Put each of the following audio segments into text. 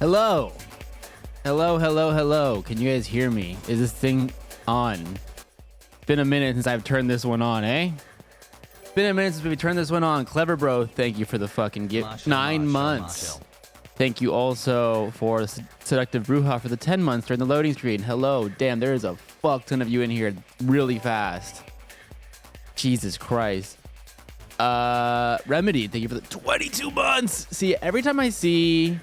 Hello. Hello. Can you guys hear me? Is this thing on? It's been a minute since I've turned this one on, eh? It's been a minute since we turned this one on. Clever bro, thank you for the fucking gift. 9 months. Thank you also for Seductive Bruja for the 10 months during the loading screen. Hello. Damn, there is a fuck ton of you in here really fast. Jesus Christ. Remedy, thank you for the 22 months. See, every time I see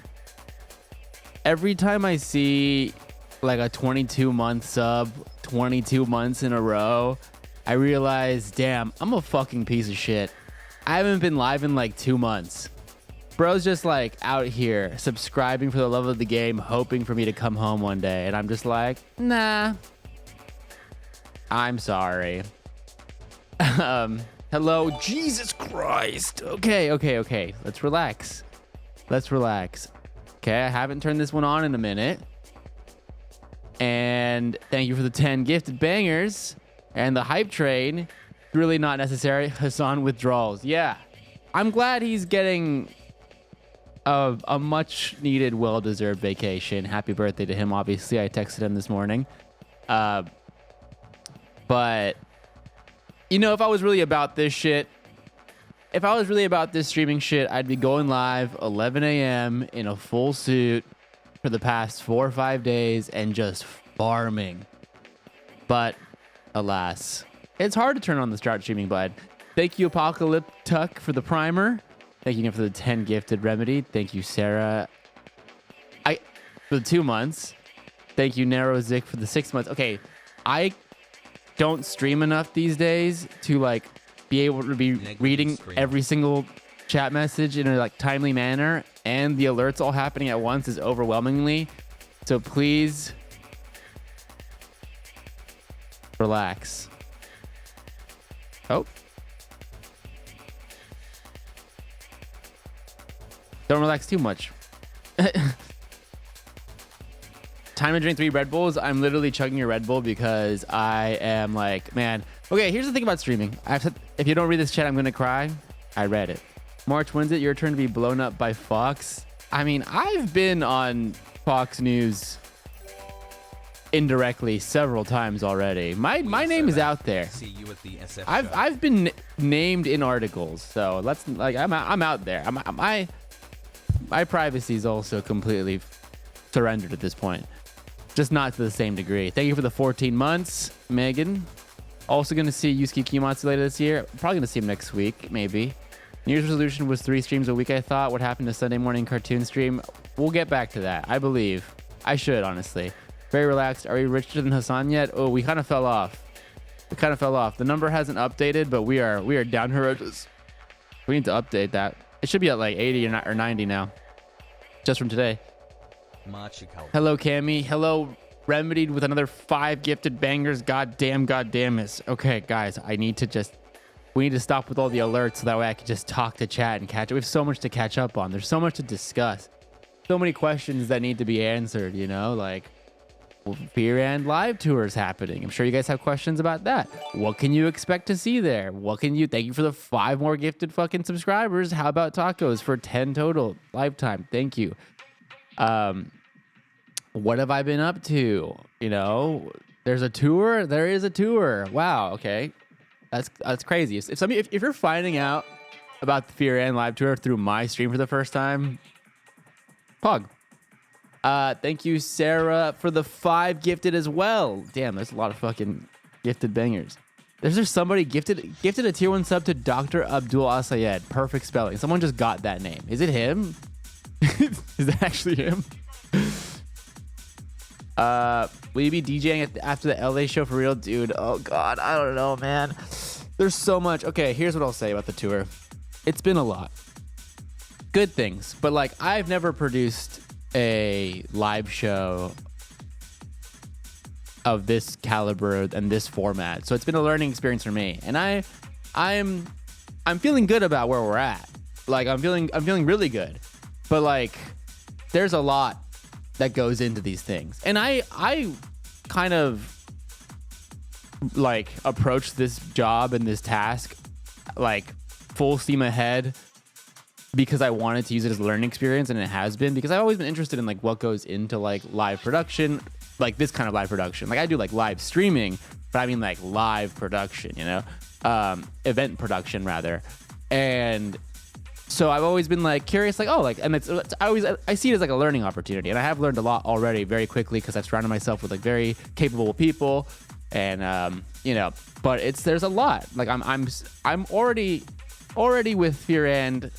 like a 22-month sub, 22 months in a row, I realize, damn, I'm a fucking piece of shit. I haven't been live in like 2 months. Bro's just like out here subscribing for the love of the game, hoping for me to come home one day. And I'm just like, nah, I'm sorry. Hello, Jesus Christ. Okay. Let's relax. Okay, I haven't turned this one on in a minute. And thank you for the 10 gifted bangers. And the hype train, really not necessary. Hassan withdrawals. Yeah, I'm glad he's getting a much needed, well-deserved vacation. Happy birthday to him, obviously. I texted him this morning. But, you know, if I was really about this shit, if I was really about this streaming shit, I'd be going live 11 a.m. in a full suit for the past 4 or 5 days and just farming. But alas, it's hard to turn on the start streaming button. Thank you, Apocalyptuck, for the primer. Thank you for the 10 gifted Remedy. Thank you, Sarah. For the 2 months. Thank you, Narrowzik, for the 6 months. Okay, I don't stream enough these days to like be able to be reading every single chat message in a like timely manner, and the alerts all happening at once is overwhelmingly. So please relax. Oh, Don't relax too much. Time to drink 3 Red Bulls. I'm literally chugging a Red Bull because I am like, man. Okay, here's the thing about streaming. I've said, if you don't read this chat, I'm gonna cry. I read it. March, when's it your turn to be blown up by Fox? I mean, I've been on Fox News indirectly several times already. My name is out there. See you at the SF I've been named in articles, so let's like I'm out there. My privacy is also completely surrendered at this point. Just not to the same degree. Thank you for the 14 months, Megan. Also going to see Yusuke Kiyomatsu later this year. Probably going to see him next week, maybe. New Year's resolution was 3 streams a week, I thought. What happened to Sunday morning cartoon stream? We'll get back to that, I believe. I should, honestly. Very relaxed. Are we richer than Hassan yet? Oh, we kind of fell off. The number hasn't updated, but we are down Heroes. We need to update that. It should be at like 80 or 90 now. Just from today. Hello, Cammy. Hello, Remedied with another 5 gifted bangers. God damn it. Okay, guys, we need to stop with all the alerts so that way I can just talk to chat and catch up. We have so much to catch up on. There's so much to discuss. So many questions that need to be answered, you know, like Fear and live tours happening. I'm sure you guys have questions about that. What can you expect to see there? Thank you for the 5 more gifted fucking subscribers. How about tacos for 10 total lifetime? Thank you. What have I been up to? You know, there's a tour. There is a tour. Wow. Okay. That's crazy. If you're finding out about the Fear and live tour through my stream for the first time, pog. Thank you, Sarah, for the 5 gifted as well. Damn, there's a lot of fucking gifted bangers. There's just somebody gifted a tier 1 sub to Dr. Abdul Asayed. Perfect spelling. Someone just got that name. Is it him? Is that actually him? Will you be DJing after the LA show for real? Dude, oh God, I don't know, man. There's so much. Okay, here's what I'll say about the tour. It's been a lot. Good things, but like I've never produced a live show of this caliber and this format, so it's been a learning experience for me, and I'm feeling good about where we're at. Like I'm feeling really good, but like there's a lot that goes into these things, and I kind of like approach this job and this task like full steam ahead because I wanted to use it as a learning experience, and it has been, because I've always been interested in like what goes into like live production, like this kind of live production. Like I do like live streaming, but I mean like live production, you know, event production rather. And so I've always been like curious, like, oh, like, and I see it as like a learning opportunity, and I have learned a lot already very quickly because I've surrounded myself with like very capable people, and you know, but there's a lot. Like I'm already with Fear and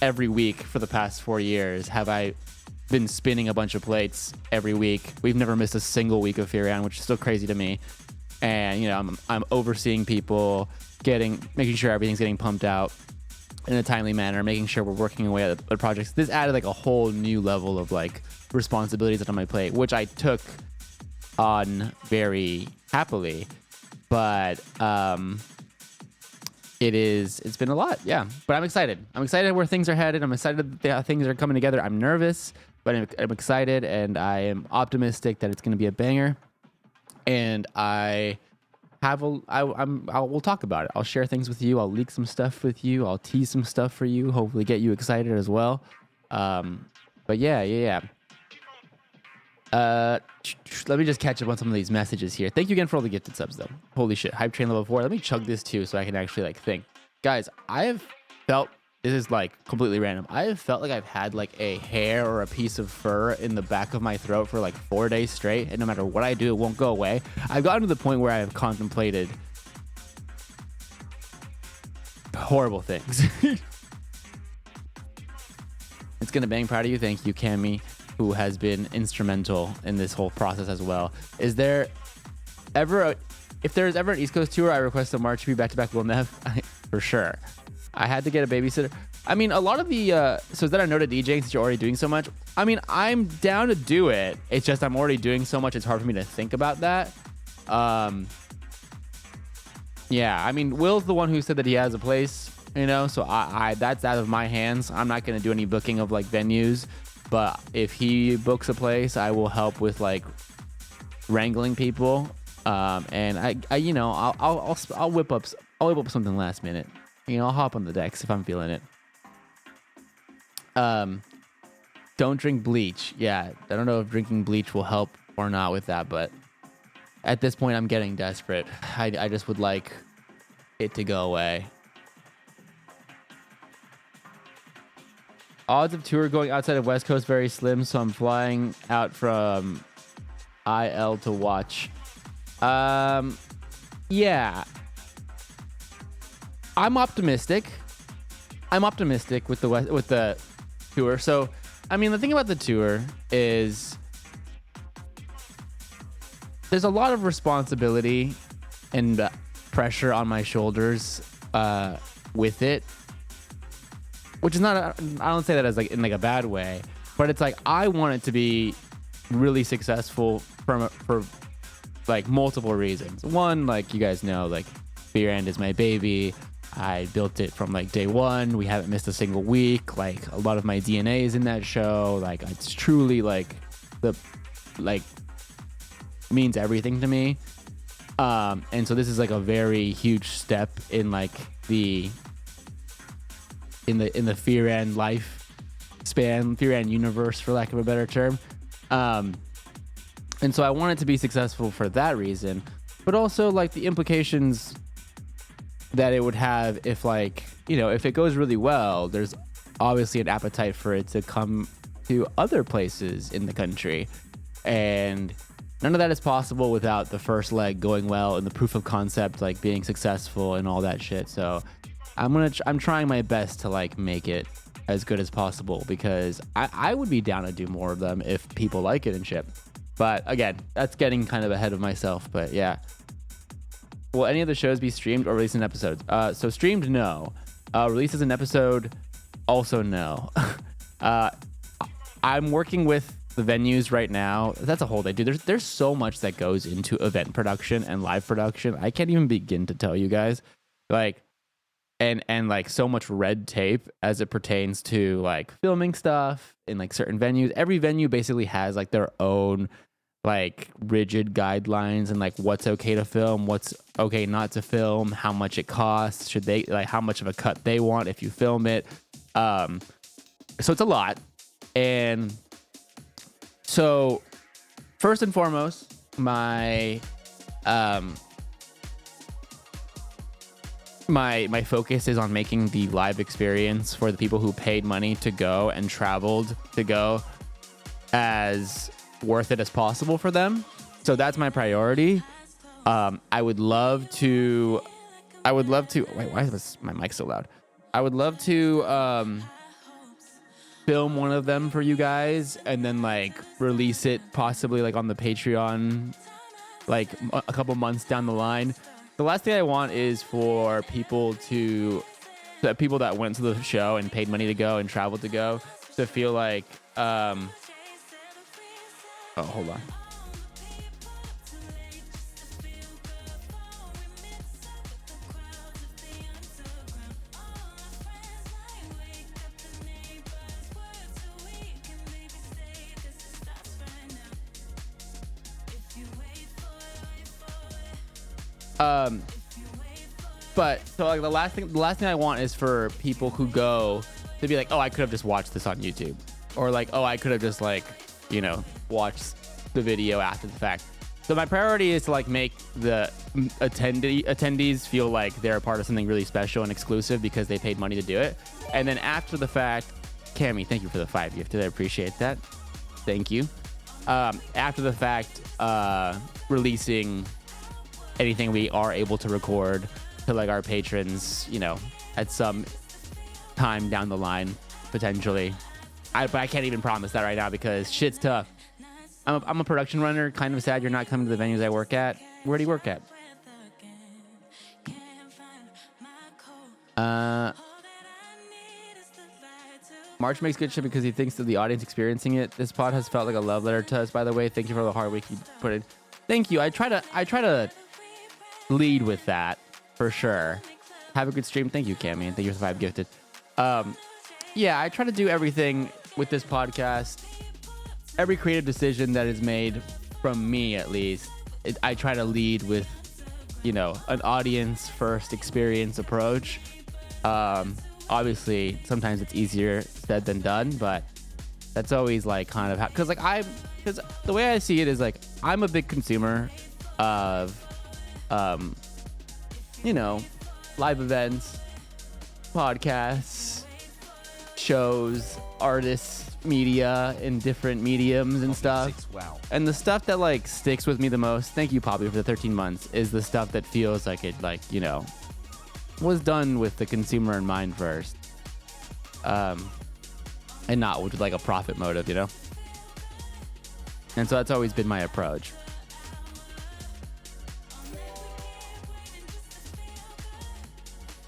every week for the past 4 years have I been spinning a bunch of plates every week. We've never missed a single week of Fear and, which is still crazy to me. And you know, I'm overseeing people, making sure everything's getting pumped out in a timely manner, making sure we're working away at the projects. This added like a whole new level of like responsibilities on my plate, which I took on very happily. But it's been a lot, yeah. But I'm excited. I'm excited where things are headed. I'm excited that things are coming together. I'm nervous, but I'm excited, and I am optimistic that it's going to be a banger. And we'll talk about it. I'll share things with you. I'll leak some stuff with you. I'll tease some stuff for you. Hopefully get you excited as well. But yeah. Let me just catch up on some of these messages here. Thank you again for all the gifted subs, though. Holy shit, hype train level 4. Let me chug this too, so I can actually like think. Guys, I have felt, this is like completely random, I have felt like I've had like a hair or a piece of fur in the back of my throat for like 4 days straight, and no matter what I do, it won't go away. I've gotten to the point where I have contemplated horrible things. It's gonna bang. Proud of you. Thank you, Cammy, who has been instrumental in this whole process as well. If there's ever an East Coast tour, I request a March be back-to-back Lil Nev. For sure. I had to get a babysitter. I mean, a lot of the, so is that a note of DJing since you're already doing so much? I mean, I'm down to do it. It's just I'm already doing so much, it's hard for me to think about that. Yeah, I mean, Will's the one who said that he has a place you know, so I that's out of my hands. I'm not gonna do any booking of like venues, but if he books a place, I will help with like wrangling people. And I you know, I'll whip up something last minute. You know, I'll hop on the decks if I'm feeling it. Don't drink bleach. Yeah, I don't know if drinking bleach will help or not with that, but at this point, I'm getting desperate. I just would like it to go away. Odds of tour going outside of West Coast very slim, so I'm flying out from IL to watch. Yeah. I'm optimistic. With the tour. So, I mean, the thing about the tour is there's a lot of responsibility and pressure on my shoulders with it, which is not I don't say that as like in like a bad way, but it's like I want it to be really successful for like multiple reasons. One, like you guys know, like Fear End is my baby. I built it from like day one. We haven't missed a single week. Like a lot of my DNA is in that show. Like it's truly like means everything to me. And so this is like a very huge step in like the Fear End life span, Fear End universe, for lack of a better term. And so I want it to be successful for that reason, but also like the implications that it would have if, like, you know, if it goes really well, there's obviously an appetite for it to come to other places in the country. And none of that is possible without the first leg going well and the proof of concept, like being successful and all that shit. So I'm trying my best to like make it as good as possible, because I would be down to do more of them if people like it and shit. But again, that's getting kind of ahead of myself. But yeah. Will any of the shows be streamed or released in episodes? So streamed, no. Released as an episode, also no. I'm working with the venues right now. That's a whole day, dude. There's so much that goes into event production and live production. I can't even begin to tell you guys. Like, and like so much red tape as it pertains to like filming stuff in like certain venues. Every venue basically has like their own like rigid guidelines and like what's okay to film, what's okay not to film, how much it costs, should they like how much of a cut they want if you film it. So it's a lot. And so first and foremost, my my focus is on making the live experience for the people who paid money to go and traveled to go as worth it as possible for them. So that's my priority. I would love to wait, why is my mic so loud? I would love to film one of them for you guys and then like release it possibly like on the Patreon like a couple months down the line. The last thing I want is for people that went to the show and paid money to go and traveled to go to feel like oh, hold on. But so like the last thing I want is for people who go to be like, oh, I could have just watched this on YouTube, or like, oh, I could have just like, you know, watched the video after the fact. So my priority is to like make the attendees feel like they're a part of something really special and exclusive because they paid money to do it. And then after the fact, Cammy, thank you for the 5 gifted. I appreciate that. Thank you. After the fact, releasing anything we are able to record to like our patrons, you know, at some time down the line, potentially. But I can't even promise that right now because shit's tough. I'm a production runner. Kind of sad you're not coming to the venues I work at. Where do you work at? March makes good shit because he thinks that the audience experiencing it. This pod has felt like a love letter to us, by the way. Thank you for the hard work you put in. Thank you. I try to lead with that for sure. Have a good stream. Thank you, Cammy, and thank you for the 5 gifted. Yeah, I try to do everything with this podcast. Every creative decision that is made from me, at least, I try to lead with, you know, an audience first experience approach. Obviously, sometimes it's easier said than done, but that's always like kind of how, because the way I see it is like I'm a big consumer of, you know, live events, podcasts, shows, artists, media in different mediums and stuff. Wow. And the stuff that like sticks with me the most, thank you Poppy for the 13 months, is the stuff that feels like it, like, you know, was done with the consumer in mind first. And not with like a profit motive, you know? And so that's always been my approach.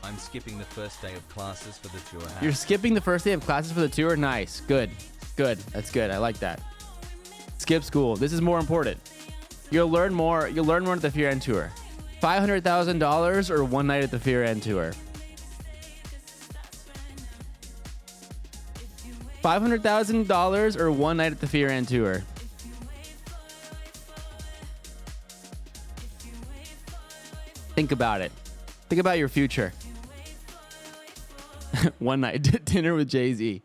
I'm skipping the first day of classes for the tour. You're skipping the first day of classes for the tour? Nice. Good. Good. That's good. I like that. Skip school. This is more important. You'll learn more at the Fear End tour. $500,000 or one night at the Fear End tour? $500,000 or one night at the Fear End tour? Think about it. Think about your future. One night dinner with Jay-Z.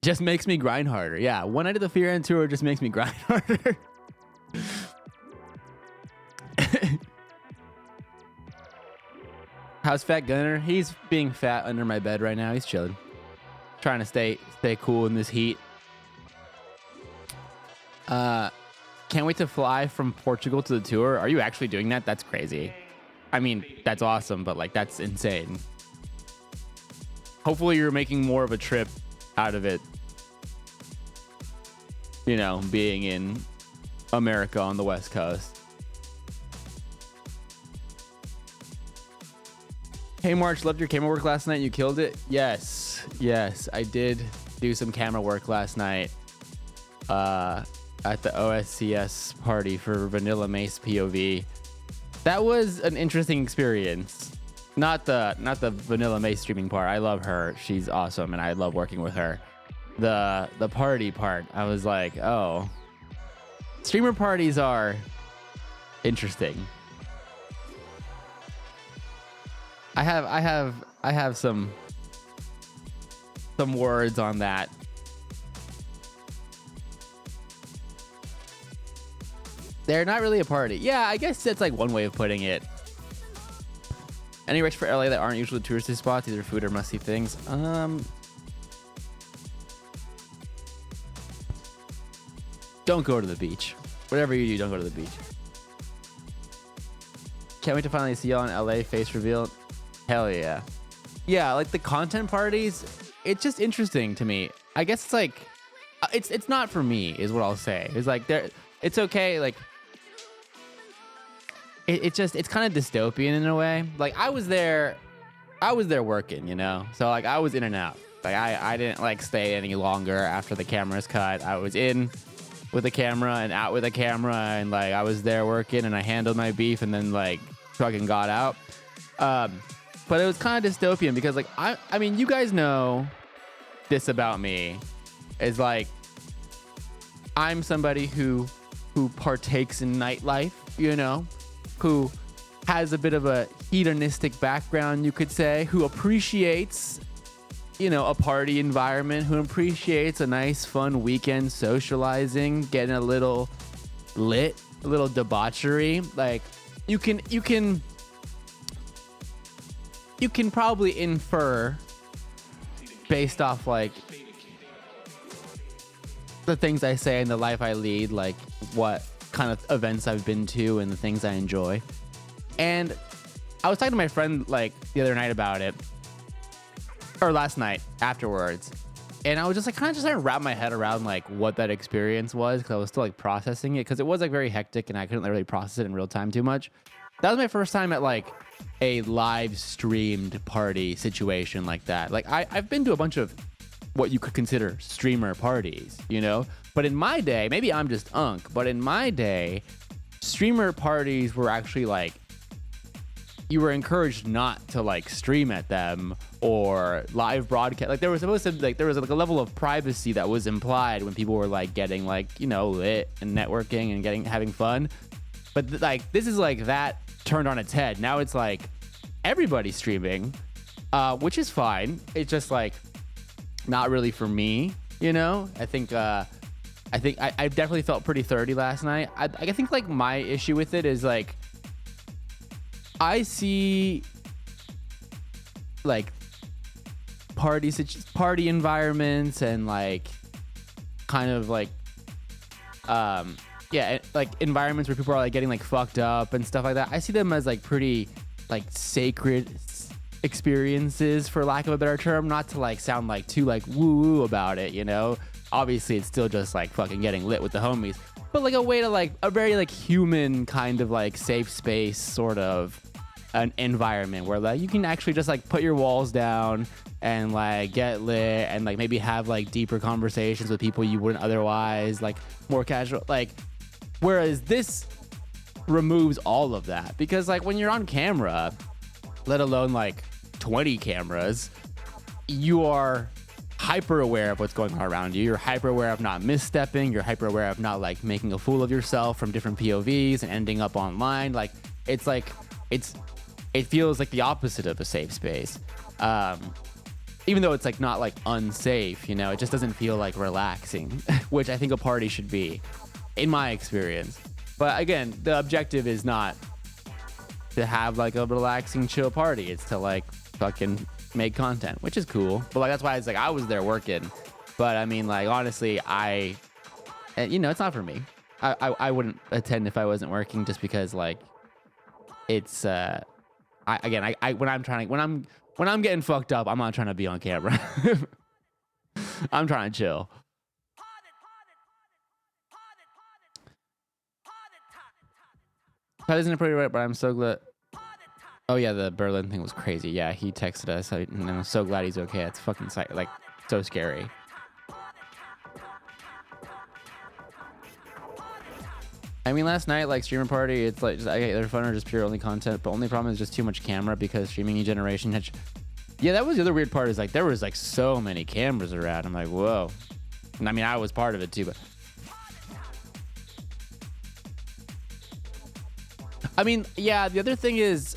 Just makes me grind harder. Yeah, one night at the Fear End tour just makes me grind harder. How's Fat Gunner? He's being fat under my bed right now. He's chilling. Trying to stay cool in this heat. Can't wait to fly from Portugal to the tour. Are you actually doing that? That's crazy. I mean, that's awesome, but like that's insane. Hopefully you're making more of a trip out of it. You know, being in America on the West Coast. Hey March, loved your camera work last night. You killed it. Yes, I did do some camera work last night. At the OSCS party for Vanilla Mace POV. That was an interesting experience. Not the Vanilla Mace streaming part. I love her. She's awesome and I love working with her. The party part, I was like, oh. Streamer parties are interesting. I have some words on that. They're not really a party. Yeah, I guess that's like one way of putting it. Any rich for LA that aren't usually touristy spots, either food or must-see things? Don't go to the beach. Whatever you do, don't go to the beach. Can't wait to finally see y'all in LA face reveal. Hell yeah. Yeah, like the content parties, it's just interesting to me. I guess it's like, it's not for me, is what I'll say. It's like, it's okay, like, it's kind of dystopian in a way. Like I was there working, you know? So like I was in and out. Like I didn't like stay any longer after the camera's cut. I was in with the camera and out with the camera, and like I was there working and I handled my beef and then like fucking got out. But it was kind of dystopian because like I mean you guys know this about me, is like I'm somebody who partakes in nightlife, you know, who has a bit of a hedonistic background, you could say, who appreciates, you know, a party environment, who appreciates a nice, fun weekend socializing, getting a little lit, a little debauchery. Like you can probably infer based off like the things I say and the life I lead, like what kind of events I've been to and the things I enjoy. And I was talking to my friend like the other night about it, or last night afterwards, and I was just like kind of just trying to wrap my head around like what that experience was, because I was still like processing it, because it was like very hectic and I couldn't really process it in real time too much. That was my first time at like a live streamed party situation like that. Like I've been to a bunch of what you could consider streamer parties, you know? But in my day, maybe I'm just unk, but in my day, streamer parties were actually like, you were encouraged not to like stream at them or live broadcast. Like there was supposed to like, there was like a level of privacy that was implied when people were like getting like, you know, lit and networking and having fun. But like, this is like that turned on its head. Now it's like everybody's streaming, which is fine. It's just like not really for me, you know? I think I definitely felt pretty 30 last night. I think like my issue with it is like, I see like party environments and like kind of like yeah, like environments where people are like getting like fucked up and stuff like that. I see them as like pretty like sacred experiences, for lack of a better term, not to like sound like too like woo woo about it, you know? Obviously it's still just like fucking getting lit with the homies, but like a way to like a very like human kind of like safe space sort of an environment where like you can actually just like put your walls down and like get lit and like maybe have like deeper conversations with people you wouldn't otherwise, like more casual, like, whereas this removes all of that, because like when you're on camera, let alone like 20 cameras, you are hyper aware of what's going on around you. You're hyper aware of not misstepping. You're hyper aware of not like making a fool of yourself from different POVs and ending up online. Like it's like it feels like the opposite of a safe space, even though it's like not like unsafe, you know. It just doesn't feel like relaxing, which I think a party should be, in my experience. But again, the objective is not to have like a relaxing chill party. It's to like fucking make content, which is cool. But like that's why it's like I was there working. But I mean, like honestly, you know, it's not for me. I wouldn't attend if I wasn't working, just because like it's when I'm getting fucked up, I'm not trying to be on camera. I'm trying to chill. That isn't pretty right, but I'm so glad. Oh yeah, the Berlin thing was crazy. Yeah, he texted us, and I'm so glad he's okay. It's fucking like so scary. I mean, last night, like streamer party, it's like they're fun or just pure only content. But only problem is just too much camera, because streaming new generation. Yeah, that was the other weird part, is like there was like so many cameras around. I'm like, whoa. And I mean, I was part of it too, but I mean, yeah. The other thing is,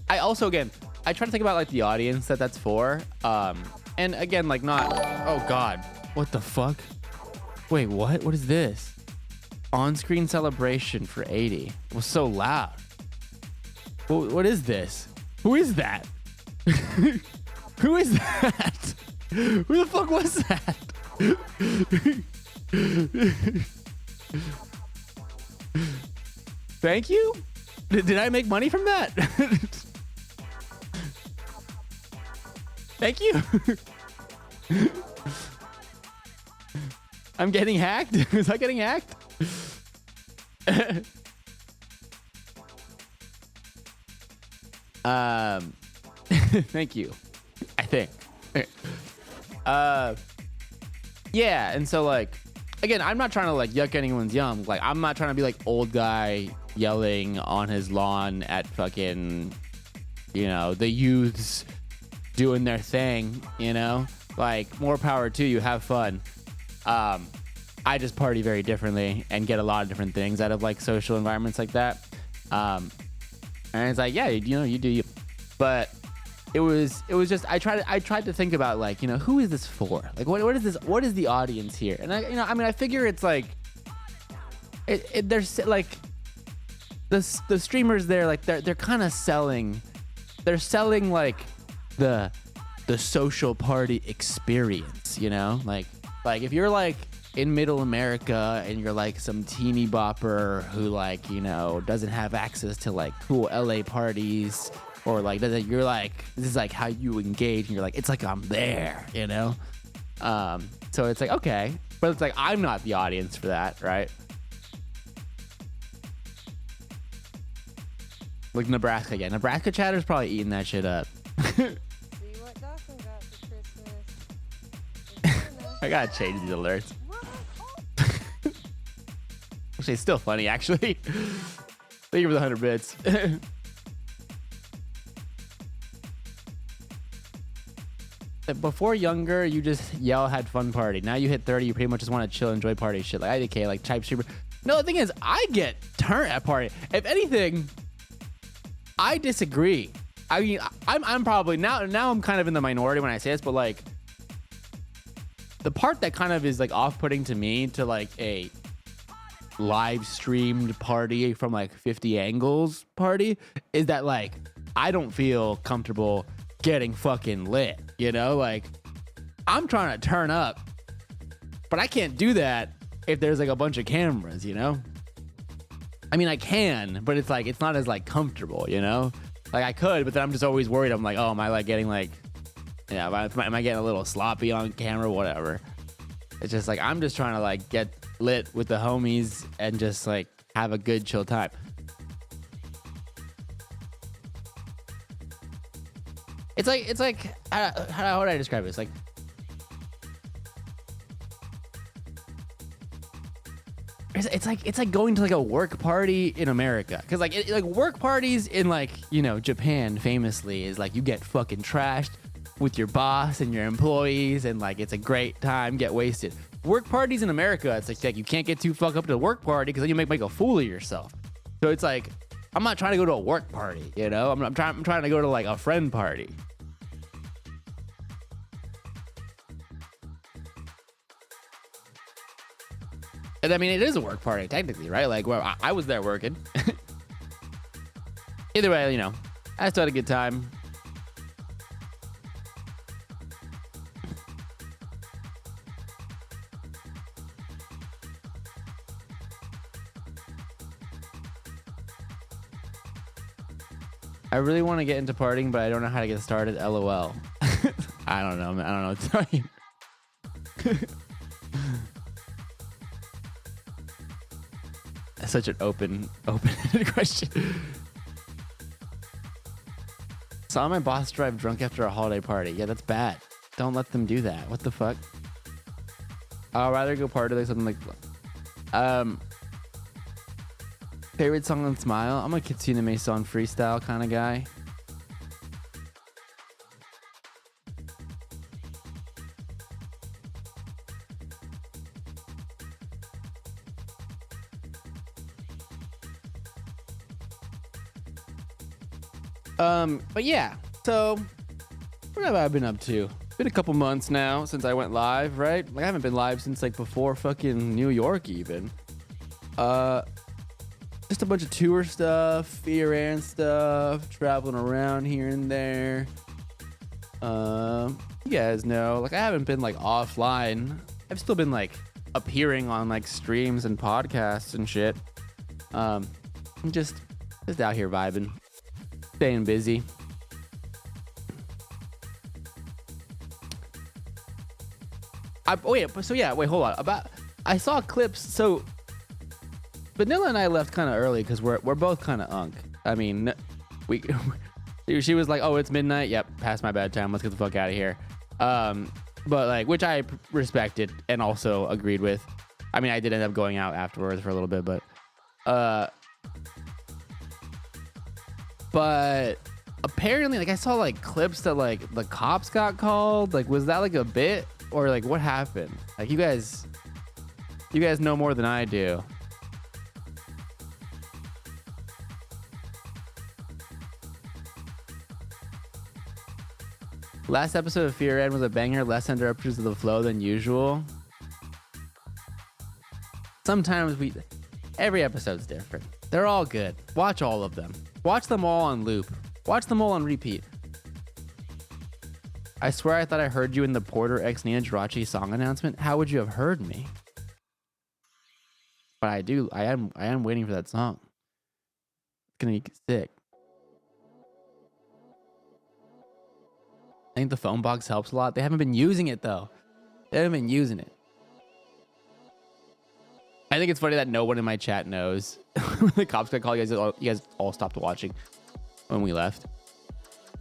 I also again I try to think about like the audience that's for. And again, like not. Oh God, what the fuck? Wait, what? What is this? On-screen celebration for 80. It was so loud. What is this? Who is that? Who is that? Who the fuck was that? Thank you? Did I make money from that? Thank you. I'm getting hacked? Is I getting hacked? Thank you. I think. Yeah, and so like again, I'm not trying to like yuck anyone's yum. Like I'm not trying to be like old guy yelling on his lawn at fucking, you know, the youths doing their thing, you know? Like more power to you, have fun. I just party very differently and get a lot of different things out of like social environments like that. And it's like, yeah, you know, you do you. But it was just I tried to think about like, you know, who is this for? Like what is this? What is the audience here? And I figure it's like there's like the streamers there, like they're kind of selling like the social party experience, you know? Like if you're like in middle America and you're like some teeny bopper who like, you know, doesn't have access to like cool LA parties, or like you're like, this is like how you engage, and you're like, it's like I'm there, you know? So it's like, okay, but it's like I'm not the audience for that, right? Like Nebraska again. Nebraska chatter's probably eating that shit up. See what Dawson got for Christmas. I gotta change these alerts. Which is still funny, actually. Thank you for the 100 bits. Before younger, you just yell, had fun party. Now you hit 30, you pretty much just want to chill, enjoy party shit. Like IDK, like type super. No, the thing is, I get turned at party. If anything, I disagree. I mean, I'm probably now I'm kind of in the minority when I say this, but like the part that kind of is like off-putting to me to like a live streamed party from like 50 angles party is that like I don't feel comfortable getting fucking lit, you know? Like I'm trying to turn up, but I can't do that if there's like a bunch of cameras, you know? I mean, I can, but it's like it's not as like comfortable, you know? Like I could, but then I'm just always worried. I'm like, oh, am I like getting like, yeah, am I getting a little sloppy on camera, whatever. It's just like I'm just trying to like get lit with the homies and just like have a good chill time. It's like how would I describe it? It's like it's like going to like a work party in America, because like like work parties in like, you know, Japan famously is like you get fucking trashed with your boss and your employees, and like it's a great time, get wasted. Work parties in America, it's like you can't get too fucked up to a work party because then you make a fool of yourself. So it's like I'm not trying to go to a work party, you know. I'm trying to go to like a friend party. And I mean, it is a work party technically, right? Like, well, I was there working. Either way, you know, I still had a good time. I really want to get into partying, but I don't know how to get started. LOL. I don't know, man. I don't know what to tell you. Such an open question. Saw my boss drive drunk after a holiday party. Yeah, that's bad. Don't let them do that. What the fuck? I'd rather go party like something like favorite song on Smile. I'm a Kitsune Mason freestyle kind of guy. But yeah, so what have I been up to? Been a couple months now since I went live, right? Like I haven't been live since like before fucking New York even. Just a bunch of tour stuff, Fear and stuff, traveling around here and there. You guys know, like I haven't been like offline. I've still been like appearing on like streams and podcasts and shit. I'm just out here vibing, staying busy. Wait, hold on. I saw clips. So Vanilla and I left kind of early because we're both kind of unk. I mean, she was like, "Oh, it's midnight. Yep, past my bedtime. Let's get the fuck out of here." But like, which I respected and also agreed with. I mean, I did end up going out afterwards for a little bit, but apparently, like I saw like clips that like the cops got called. Like, was that like a bit or like what happened? Like, you guys know more than I do. Last episode of Fear Ed was a banger, less interruptions of the flow than usual. Sometimes every episode's different. They're all good. Watch all of them. Watch them all on loop. Watch them all on repeat. I swear I thought I heard you in the Porter x Nina Jirachi song announcement. How would you have heard me? But I am waiting for that song. It's gonna be sick. I think the phone box helps a lot. They haven't been using it though. They haven't been using it. I think it's funny that no one in my chat knows. When the cops got called, you guys all stopped watching when we left.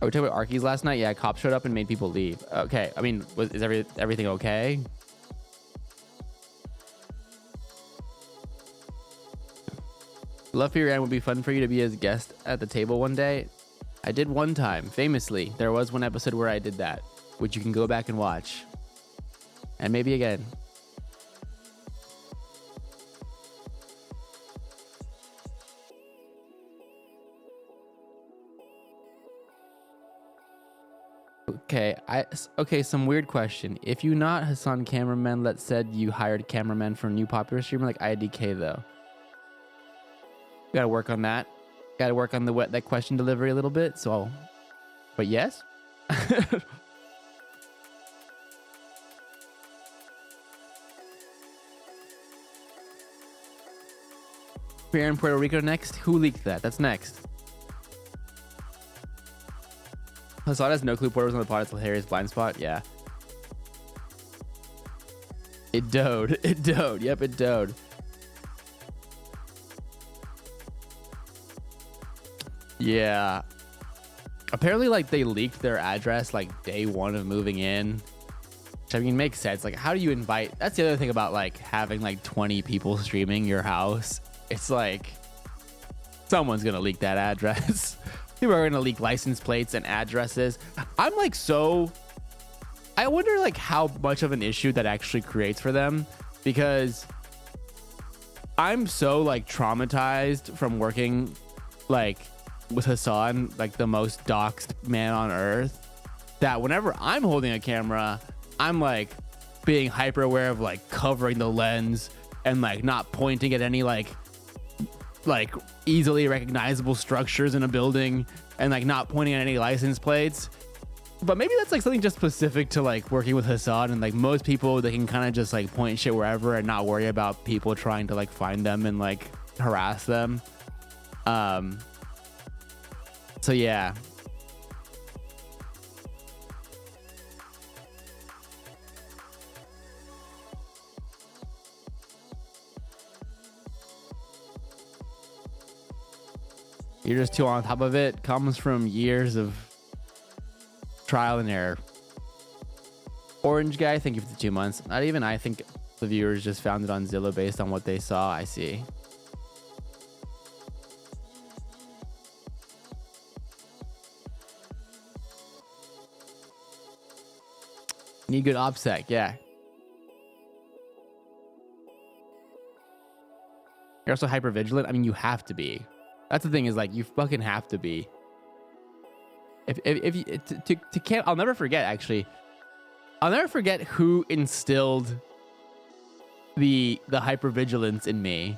Are we talking about Arkies last night? Yeah, cops showed up and made people leave. Okay, I mean, is everything okay? Love for Your End would be fun for you to be as a guest at the table one day. I did one time, famously. There was one episode where I did that, which you can go back and watch. And maybe again. Okay, some weird question. If you not Hassan cameraman that said you hired cameramen for a new popular streamer like IDK though. Gotta work on that. Gotta work on that question delivery a little bit. But yes. We're in Puerto Rico next. Who leaked that? That's next. Hassan has no clue Porter was on the pod. It's hilarious blind spot. Yeah. It doed. It doed. Yep, it doed. Yeah. Apparently, like, they leaked their address, like, day one of moving in. Which, I mean, makes sense. Like, how do you invite... That's the other thing about, like, having, like, 20 people streaming your house. It's like... Someone's gonna leak that address. People are gonna leak license plates and addresses. I'm like I wonder like how much of an issue that actually creates for them, because I'm so like traumatized from working like with Hassan, like the most doxed man on earth, that whenever I'm holding a camera, I'm like being hyper aware of like covering the lens and like not pointing at any like easily recognizable structures in a building, and like not pointing at any license plates. But maybe that's like something just specific to like working with Hassan, and like most people, they can kind of just like point shit wherever and not worry about people trying to like find them and like harass them. So yeah. You're just too on top of it. Comes from years of trial and error. Orange guy, thank you for the 2 months. Not even I think the viewers just found it on Zillow based on what they saw. I see. Need good OPSEC, yeah. You're also hyper vigilant. I mean, you have to be. That's the thing, is like you fucking have to be. If you can't, I'll never forget, actually. I'll never forget who instilled the hypervigilance in me.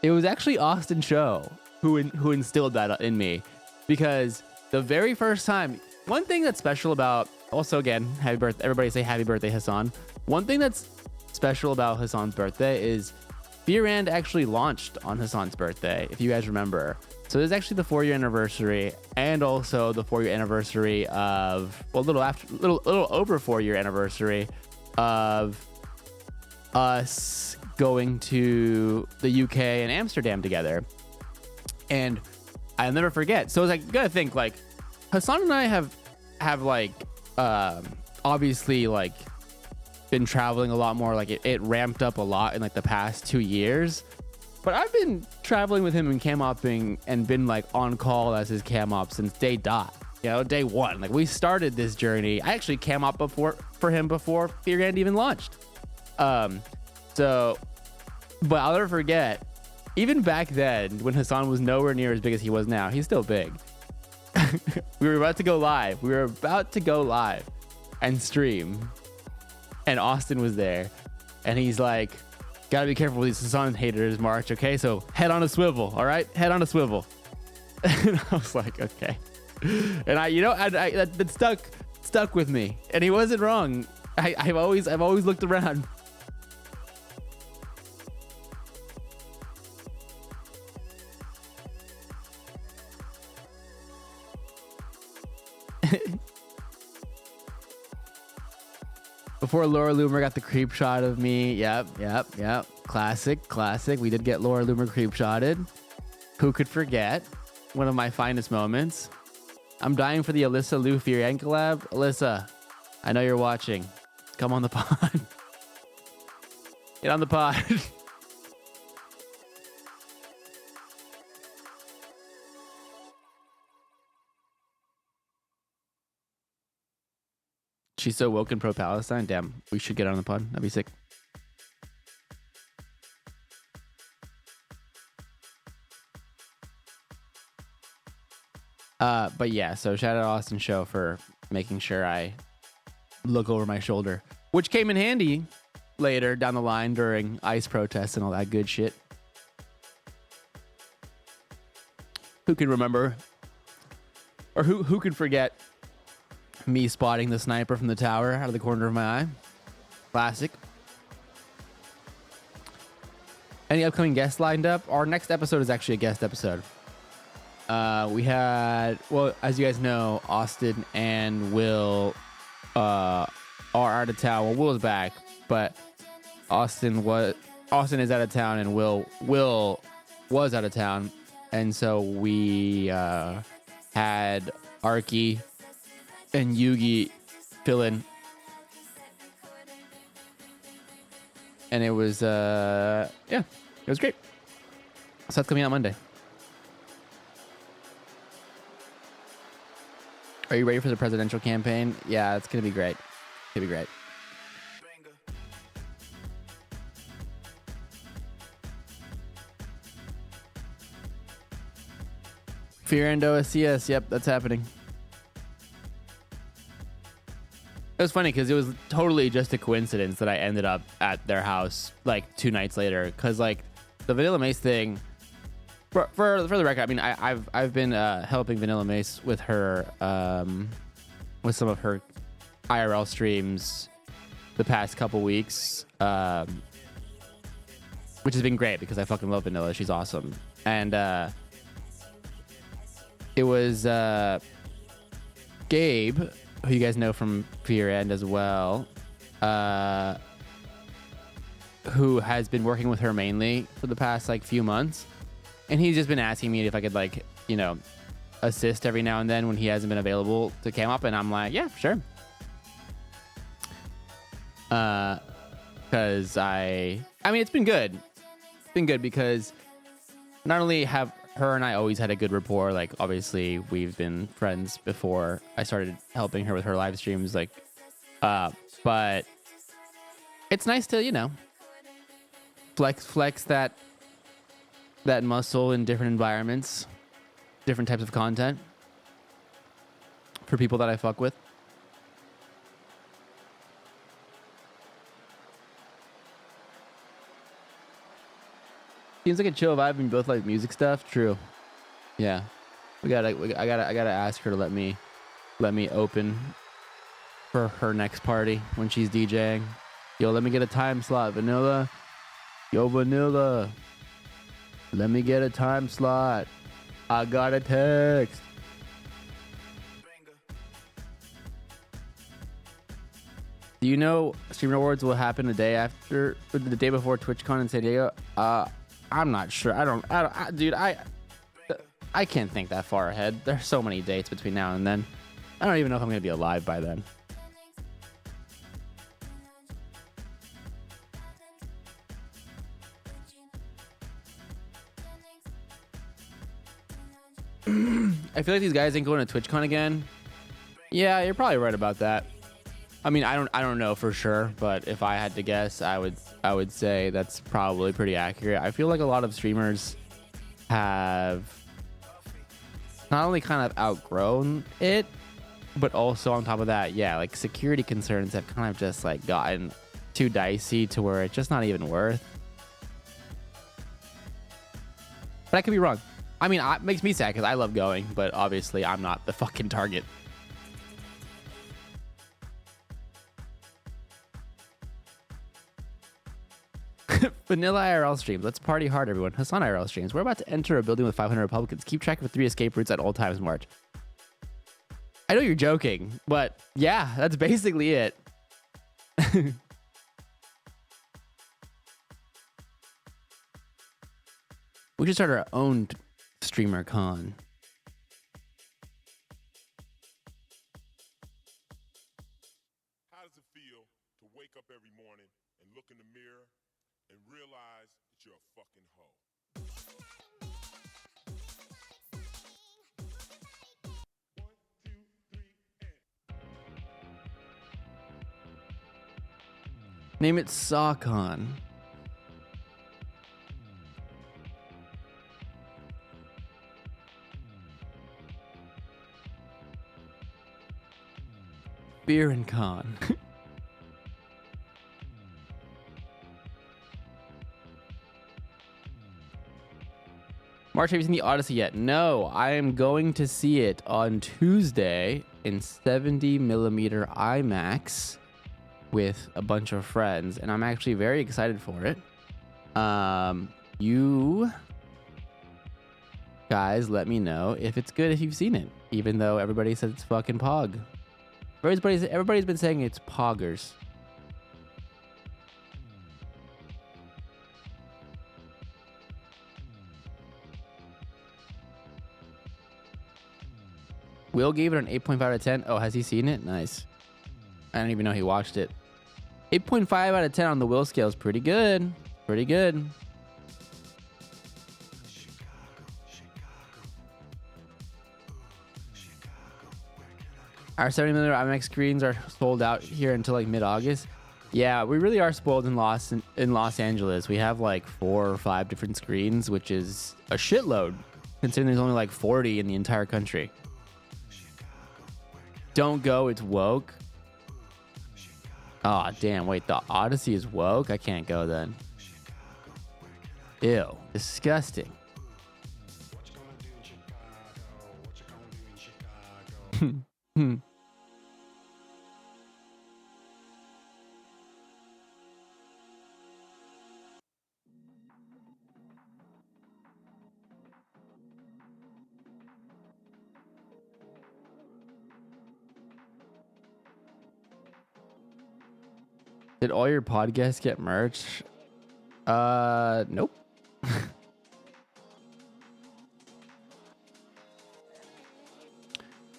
It was actually Austin Cho who instilled that in me, because the very first time, one thing that's special about, also again, happy birthday, everybody say happy birthday, Hassan. One thing that's special about Hassan's birthday is Fearand actually launched on Hassan's birthday, if you guys remember. So this is actually the 4-year anniversary, and also the 4-year anniversary of, well, a little over 4-year anniversary of us going to the UK and Amsterdam together. And I'll never forget. So it's like, you gotta think, like, Hassan and I have like obviously like been traveling a lot more. Like it ramped up a lot in like the past 2 years. But I've been traveling with him and cam opping and been like on call as his cam op since day dot. You know, day one. Like we started this journey. I actually cam op for him before Fearand even launched. So, but I'll never forget, even back then when Hassan was nowhere near as big as he was now, he's still big. We were about to go live and stream, and Austin was there, and he's like, gotta be careful with these Hassan haters, March, okay? So head on a swivel, all right? Head on a swivel. And I was like, okay. And that stuck with me, and he wasn't wrong. I've always looked around. Before Laura Loomer got the creep shot of me. Yep. Classic. We did get Laura Loomer creep shotted. Who could forget? One of my finest moments. I'm dying for the Alyssa Lou Fearand collab. Alyssa, I know you're watching. Come on the pod. Get on the pod. She's so woke and pro-Palestine. Damn, we should get her on the pod. That'd be sick. But yeah, so shout out Austin Show for making sure I look over my shoulder, which came in handy later down the line during ICE protests and all that good shit. Who can remember, or who can forget me spotting the sniper from the tower out of the corner of my eye? Classic. Any upcoming guests lined up? Our next episode is actually a guest episode. We had, well, as you guys know, Austin and Will are out of town. Well, Will's back, but Austin is out of town, and Will was out of town, and so we had Arky and Yugi fill in, and it was yeah, it was great. So that's coming out Monday. Are you ready for the presidential campaign? Yeah, it's gonna be great. It's gonna be great. Fear and OSCS. Yep, that's happening. It was funny because it was totally just a coincidence that I ended up at their house like 2 nights later. Because like the Vanilla Mace thing, for the record, I mean I've been helping Vanilla Mace with her with some of her IRL streams the past couple weeks, which has been great because I fucking love Vanilla. She's awesome. And it was Gabe, who you guys know from Fear End as well, who has been working with her mainly for the past like few months. And he's just been asking me if I could, like, you know, assist every now and then when he hasn't been available to cam up. And I'm like, yeah, sure. Because I mean, it's been good. It's been good because not only have her and I always had a good rapport, like, obviously we've been friends before I started helping her with her live streams, like, but it's nice to, you know, flex that muscle in different environments, different types of content for people that I fuck with. Seems like a chill vibe when you both like music stuff. True. Yeah. I gotta ask her to let me open for her next party when she's DJing. Yo, let me get a time slot, Vanilla. Yo, Vanilla. Let me get a time slot. I got a text. Do you know Streamer Awards will happen the day after, or the day before TwitchCon in San Diego? I'm not sure. Dude, I can't think that far ahead. There's so many dates between now and then. I don't even know if I'm gonna be alive by then. I feel like these guys ain't going to TwitchCon again. Yeah, you're probably right about that. I mean, I don't know for sure, but if I had to guess, I would say that's probably pretty accurate. I feel like a lot of streamers have not only kind of outgrown it, but also on top of that, yeah, like security concerns have kind of just like gotten too dicey to where it's just not even worth. But I could be wrong. I mean, it makes me sad because I love going, but obviously I'm not the fucking target. Vanilla IRL streams. Let's party hard, everyone. Hassan IRL streams. We're about to enter a building with 500 Republicans. Keep track of 3 escape routes at all times, March. I know you're joking, but yeah, that's basically it. We should start our own streamer con. How does it feel to wake up every morning and look in the mirror and realize that you're a fucking hoe? Name it Sawcon. Beer and Con. March, have you seen the Odyssey yet? No, I am going to see it on Tuesday in 70mm IMAX with a bunch of friends, and I'm actually very excited for it. You guys let me know if it's good if you've seen it, even though everybody says it's fucking pog. Everybody's been saying it's poggers. Will gave it an 8.5 out of 10. Oh, has he seen it? Nice. I don't even know he watched it. 8.5 out of 10 on the Will scale is pretty good. Pretty good. Our 70mm IMAX screens are sold out here until like mid-August. Yeah, we really are spoiled in Los Angeles. We have like 4 or 5 different screens, which is a shitload, considering there's only like 40 in the entire country. Don't go, it's woke. Aw, damn, wait, the Odyssey is woke? I can't go then. Ew, disgusting. Did all your podcasts get merch? Nope.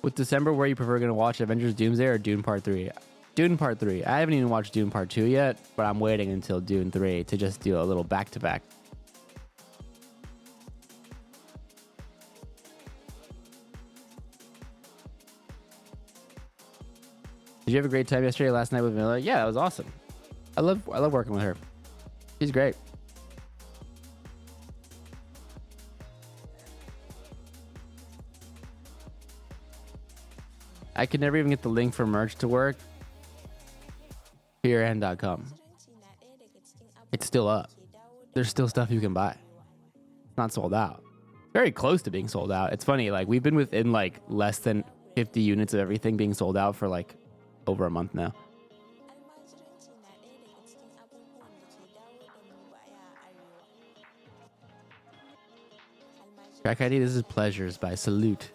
With December, where you prefer going to watch Avengers Doomsday or Dune Part 3? Dune Part 3. I haven't even watched Dune Part 2 yet, but I'm waiting until Dune 3 to just do a little back-to-back. Did you have a great time yesterday, last night with Miller? Yeah, that was awesome. I love working with her. She's great. I could never even get the link for merch to work. PeerN.com. It's still up. There's still stuff you can buy. It's not sold out. Very close to being sold out. It's funny, like we've been within like less than 50 units of everything being sold out for like over a month now. Track ID, this is Pleasures by Salute.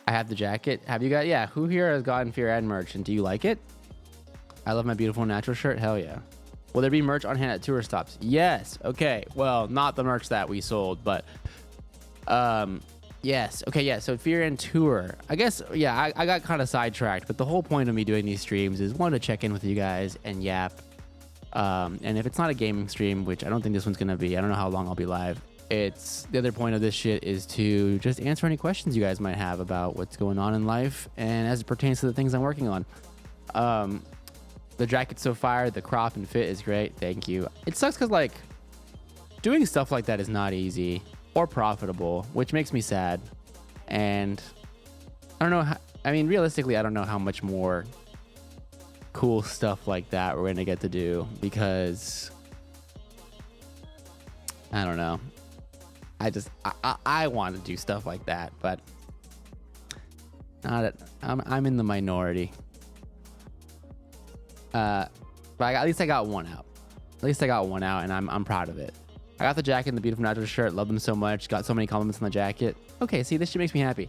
I have the jacket. Have you got, yeah, who here has gotten Fear and merch and do you like it? I love my beautiful natural shirt. Hell yeah. Will there be merch on hand at tour stops? Yes. Okay. Well, not the merch that we sold, but yes. Okay. Yeah. So Fear and tour. I guess, yeah, I got kind of sidetracked, but the whole point of me doing these streams is one, to check in with you guys and yap. And if it's not a gaming stream, which I don't think this one's going to be, I don't know how long I'll be live. It's the other point of this shit is to just answer any questions you guys might have about what's going on in life and as it pertains to the things I'm working on. The jacket's so fire, the crop and fit is great. Thank you. It sucks because like doing stuff like that is not easy or profitable, which makes me sad. And I don't know how, I mean, realistically, I don't know how much more cool stuff like that we're gonna get to do because I don't know. I want to do stuff like that, but I'm in the minority. But at least I got one out. At least I got one out, and I'm proud of it. I got the jacket and the beautiful natural shirt. Love them so much. Got so many compliments on the jacket. Okay, see, this shit makes me happy.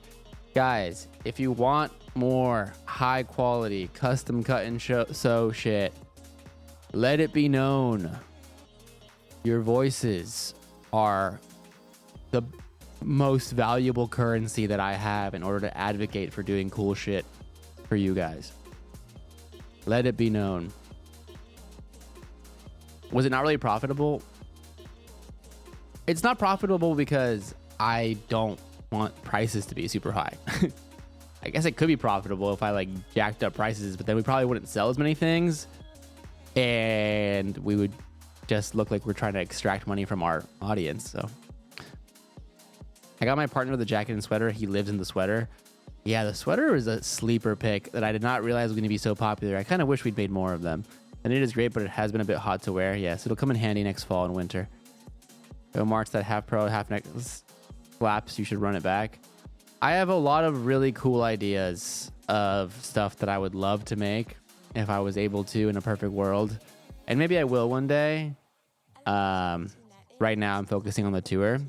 Guys, if you want more high quality custom cut and sew shit, let it be known. Your voices are the most valuable currency that I have in order to advocate for doing cool shit for you guys. Let it be known. Was it not really profitable? It's not profitable because I don't want prices to be super high. I guess it could be profitable if I like jacked up prices, but then we probably wouldn't sell as many things. and we would just look like we're trying to extract money from our audience. So I got my partner the jacket and sweater. He lives in the sweater. Yeah, the sweater is a sleeper pick that I did not realize was going to be so popular. I kind of wish we'd made more of them. And it is great, but it has been a bit hot to wear. Yes, it'll come in handy next fall and winter. Go March, that half pro, half neck flaps. You should run it back. I have a lot of really cool ideas of stuff that I would love to make if I was able to in a perfect world. And maybe I will one day. Right now I'm focusing on the tour.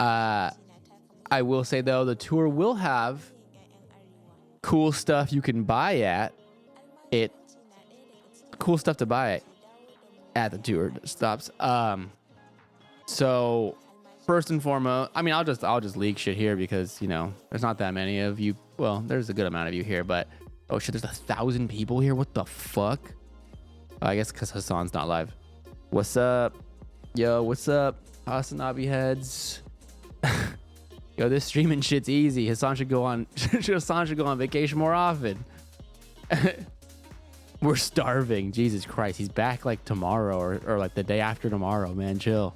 I will say though, the tour will have cool stuff you can buy at it. Cool stuff to buy at the tour stops. So first and foremost, I mean, I'll just leak shit here because, you know, there's not that many of you. Well, there's a good amount of you here, but oh shit, there's 1,000 people here. What the fuck? I guess because Hassan's not live. What's up? Yo, what's up? Hasanabi heads. Yo, this streaming shit's easy. Hassan should go on vacation more often. We're starving. Jesus Christ. He's back like tomorrow or like the day after tomorrow, man. Chill.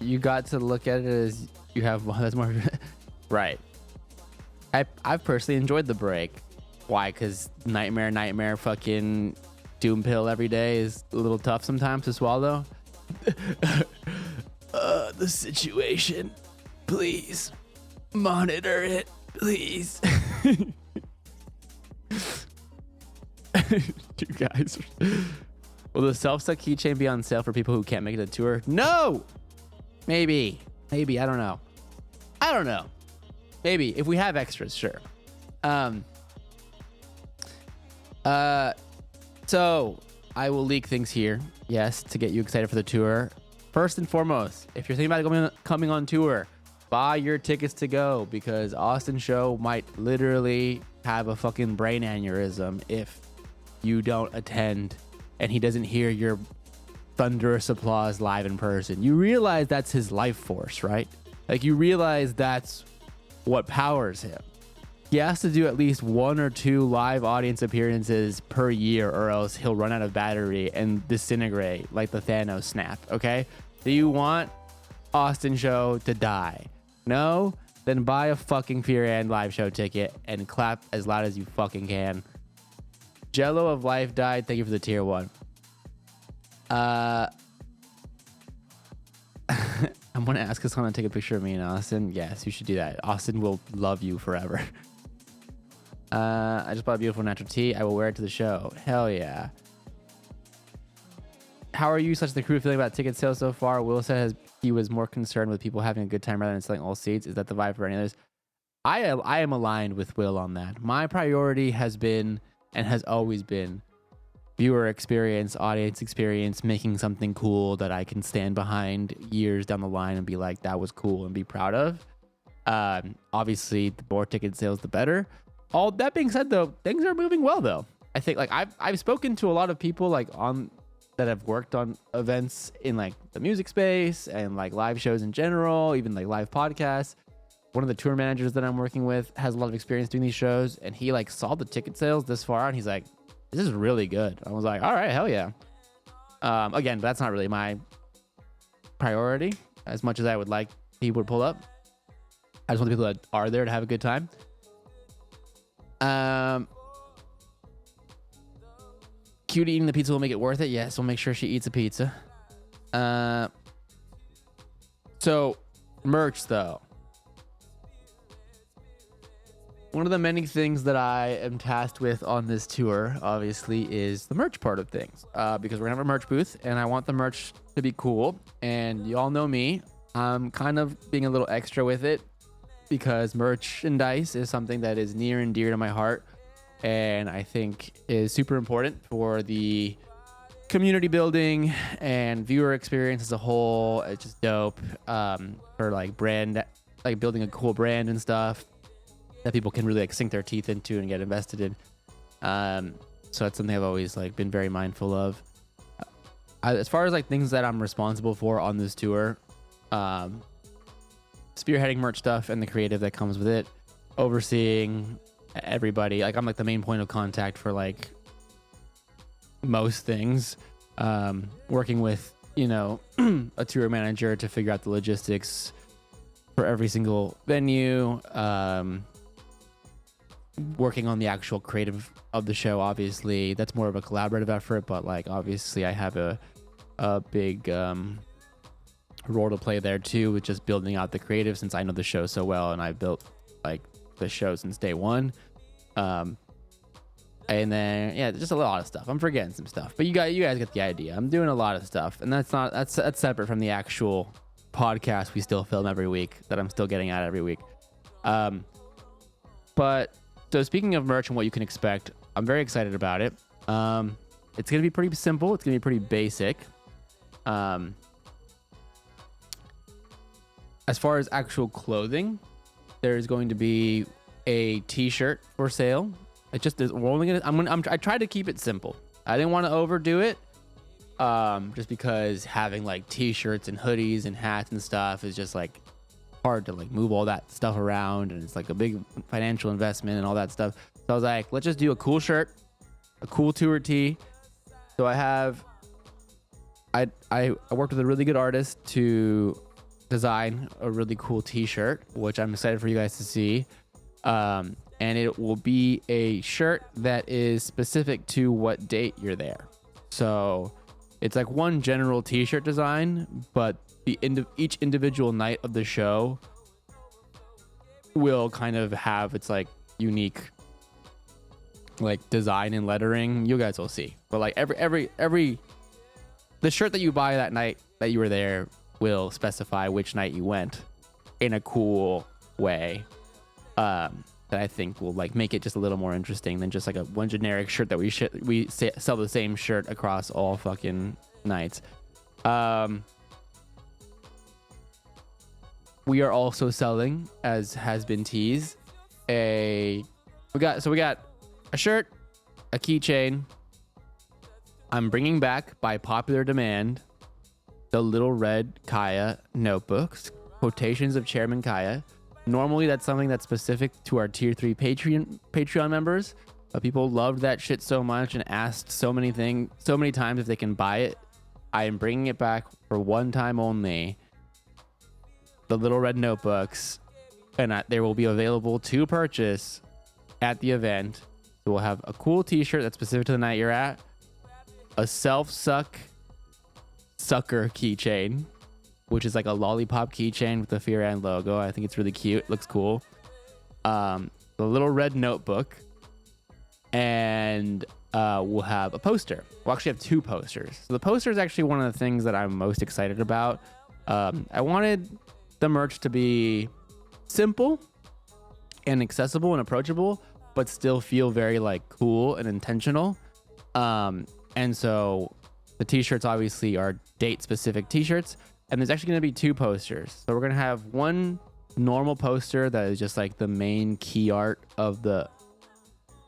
You got to look at it as you have that's more right. I've personally enjoyed the break. Why? Because nightmare fucking doom pill every day is a little tough sometimes to swallow. The situation, please monitor it, please. You guys, will the self-suck keychain be on sale for people who can't make it to tour? No. Maybe I don't know. Maybe if we have extras, sure. So I will leak things here, yes, to get you excited for the tour. First and foremost, if you're thinking about coming on tour, buy your tickets to go, because Austin show might literally have a fucking brain aneurysm if you don't attend and he doesn't hear your thunderous applause live in person. You realize that's his life force, right? Like, you realize that's what powers him. He has to do at least 1 or 2 live audience appearances per year, or else he'll run out of battery and disintegrate like the Thanos snap, okay? Do you want Austin show to die? No? Then buy a fucking Fear and live show ticket and clap as loud as you fucking can. Jello of Life died. Thank you for the tier 1. I'm going to ask Hassan to take a picture of me and Austin. Yes, you should do that. Austin will love you forever. I just bought a beautiful natural tee. I will wear it to the show. Hell yeah. How are you / the crew feeling about ticket sales so far? Will said he was more concerned with people having a good time rather than selling all seats. Is that the vibe for any others? I am aligned with Will on that. My priority has been and has always been viewer experience, audience experience, making something cool that I can stand behind years down the line and be like, that was cool, and be proud of. Obviously, the more ticket sales, the better. All that being said, though, things are moving well, though. I think, like, I've spoken to a lot of people like that have worked on events in like the music space and like live shows in general, even like live podcasts. One of the tour managers that I'm working with has a lot of experience doing these shows, and he like saw the ticket sales this far and he's like, this is really good. I was like, all right, hell yeah. Again, that's not really my priority as much as I would like people to pull up. I just want the people that are there to have a good time. Cutie eating the pizza will make it worth it. Yes, we'll make sure she eats a pizza. So merch though. One of the many things that I am tasked with on this tour, obviously, is the merch part of things. Because we're gonna have a merch booth, and I want the merch to be cool. And you all know me, I'm kind of being a little extra with it, because merchandise is something that is near and dear to my heart, and I think is super important for the community building and viewer experience as a whole. It's just dope for like brand, like building a cool brand and stuff that people can really like sink their teeth into and get invested in. So that's something I've always like been very mindful of. As far as like things that I'm responsible for on this tour, spearheading merch stuff and the creative that comes with it, overseeing everybody. Like I'm like the main point of contact for like most things. Working with, you know, a tour manager to figure out the logistics for every single venue. Working on the actual creative of the show, obviously that's more of a collaborative effort, but like obviously I have a big role to play there too, with just building out the creative, since I know the show so well and I built like the show since day one. And then yeah, just a lot of stuff. I'm forgetting some stuff, but you guys get the idea. I'm doing a lot of stuff, and that's separate from the actual podcast we still film every week, that I'm still getting at every week. But so speaking of merch and what you can expect, I'm very excited about it. It's gonna be pretty simple. It's gonna be pretty basic. As far as actual clothing, there's going to be a t-shirt for sale. It just is. We're only gonna. I tried to keep it simple. I didn't want to overdo it. Just because having like t-shirts and hoodies and hats and stuff is just like hard to like move all that stuff around, and it's like a big financial investment and all that stuff. So I was like, let's just do a cool shirt, a cool tour tee. So I worked with a really good artist to design a really cool t-shirt, which I'm excited for you guys to see. And it will be a shirt that is specific to what date you're there. So it's like one general t-shirt design, but each individual night of the show will kind of have its like unique like design and lettering. You guys will see. But like every the shirt that you buy that night that you were there will specify which night you went in a cool way. That I think will like make it just a little more interesting than just like a one generic shirt that we sell the same shirt across all fucking nights. We are also selling, as has been teased, we got a shirt, a keychain. I'm bringing back, by popular demand, the Little Red Kaya notebooks, quotations of Chairman Kaya. Normally, that's something that's specific to our tier 3 Patreon members, but people loved that shit so much and asked so many times if they can buy it. I am bringing it back for one time only. The Little Red notebooks, and they will be available to purchase at the event. So we'll have a cool t-shirt that's specific to the night you're at, a sucker keychain, which is like a lollipop keychain with the Fearan logo. I think it's really cute. It looks cool. The Little Red notebook, and we'll have a poster. We'll actually have 2 posters. So the poster is actually one of the things that I'm most excited about. I wanted the merch to be simple and accessible and approachable, but still feel very like cool and intentional. And so the t-shirts obviously are date specific t-shirts, and there's actually going to be 2 posters. So we're going to have one normal poster that is just like the main key art of the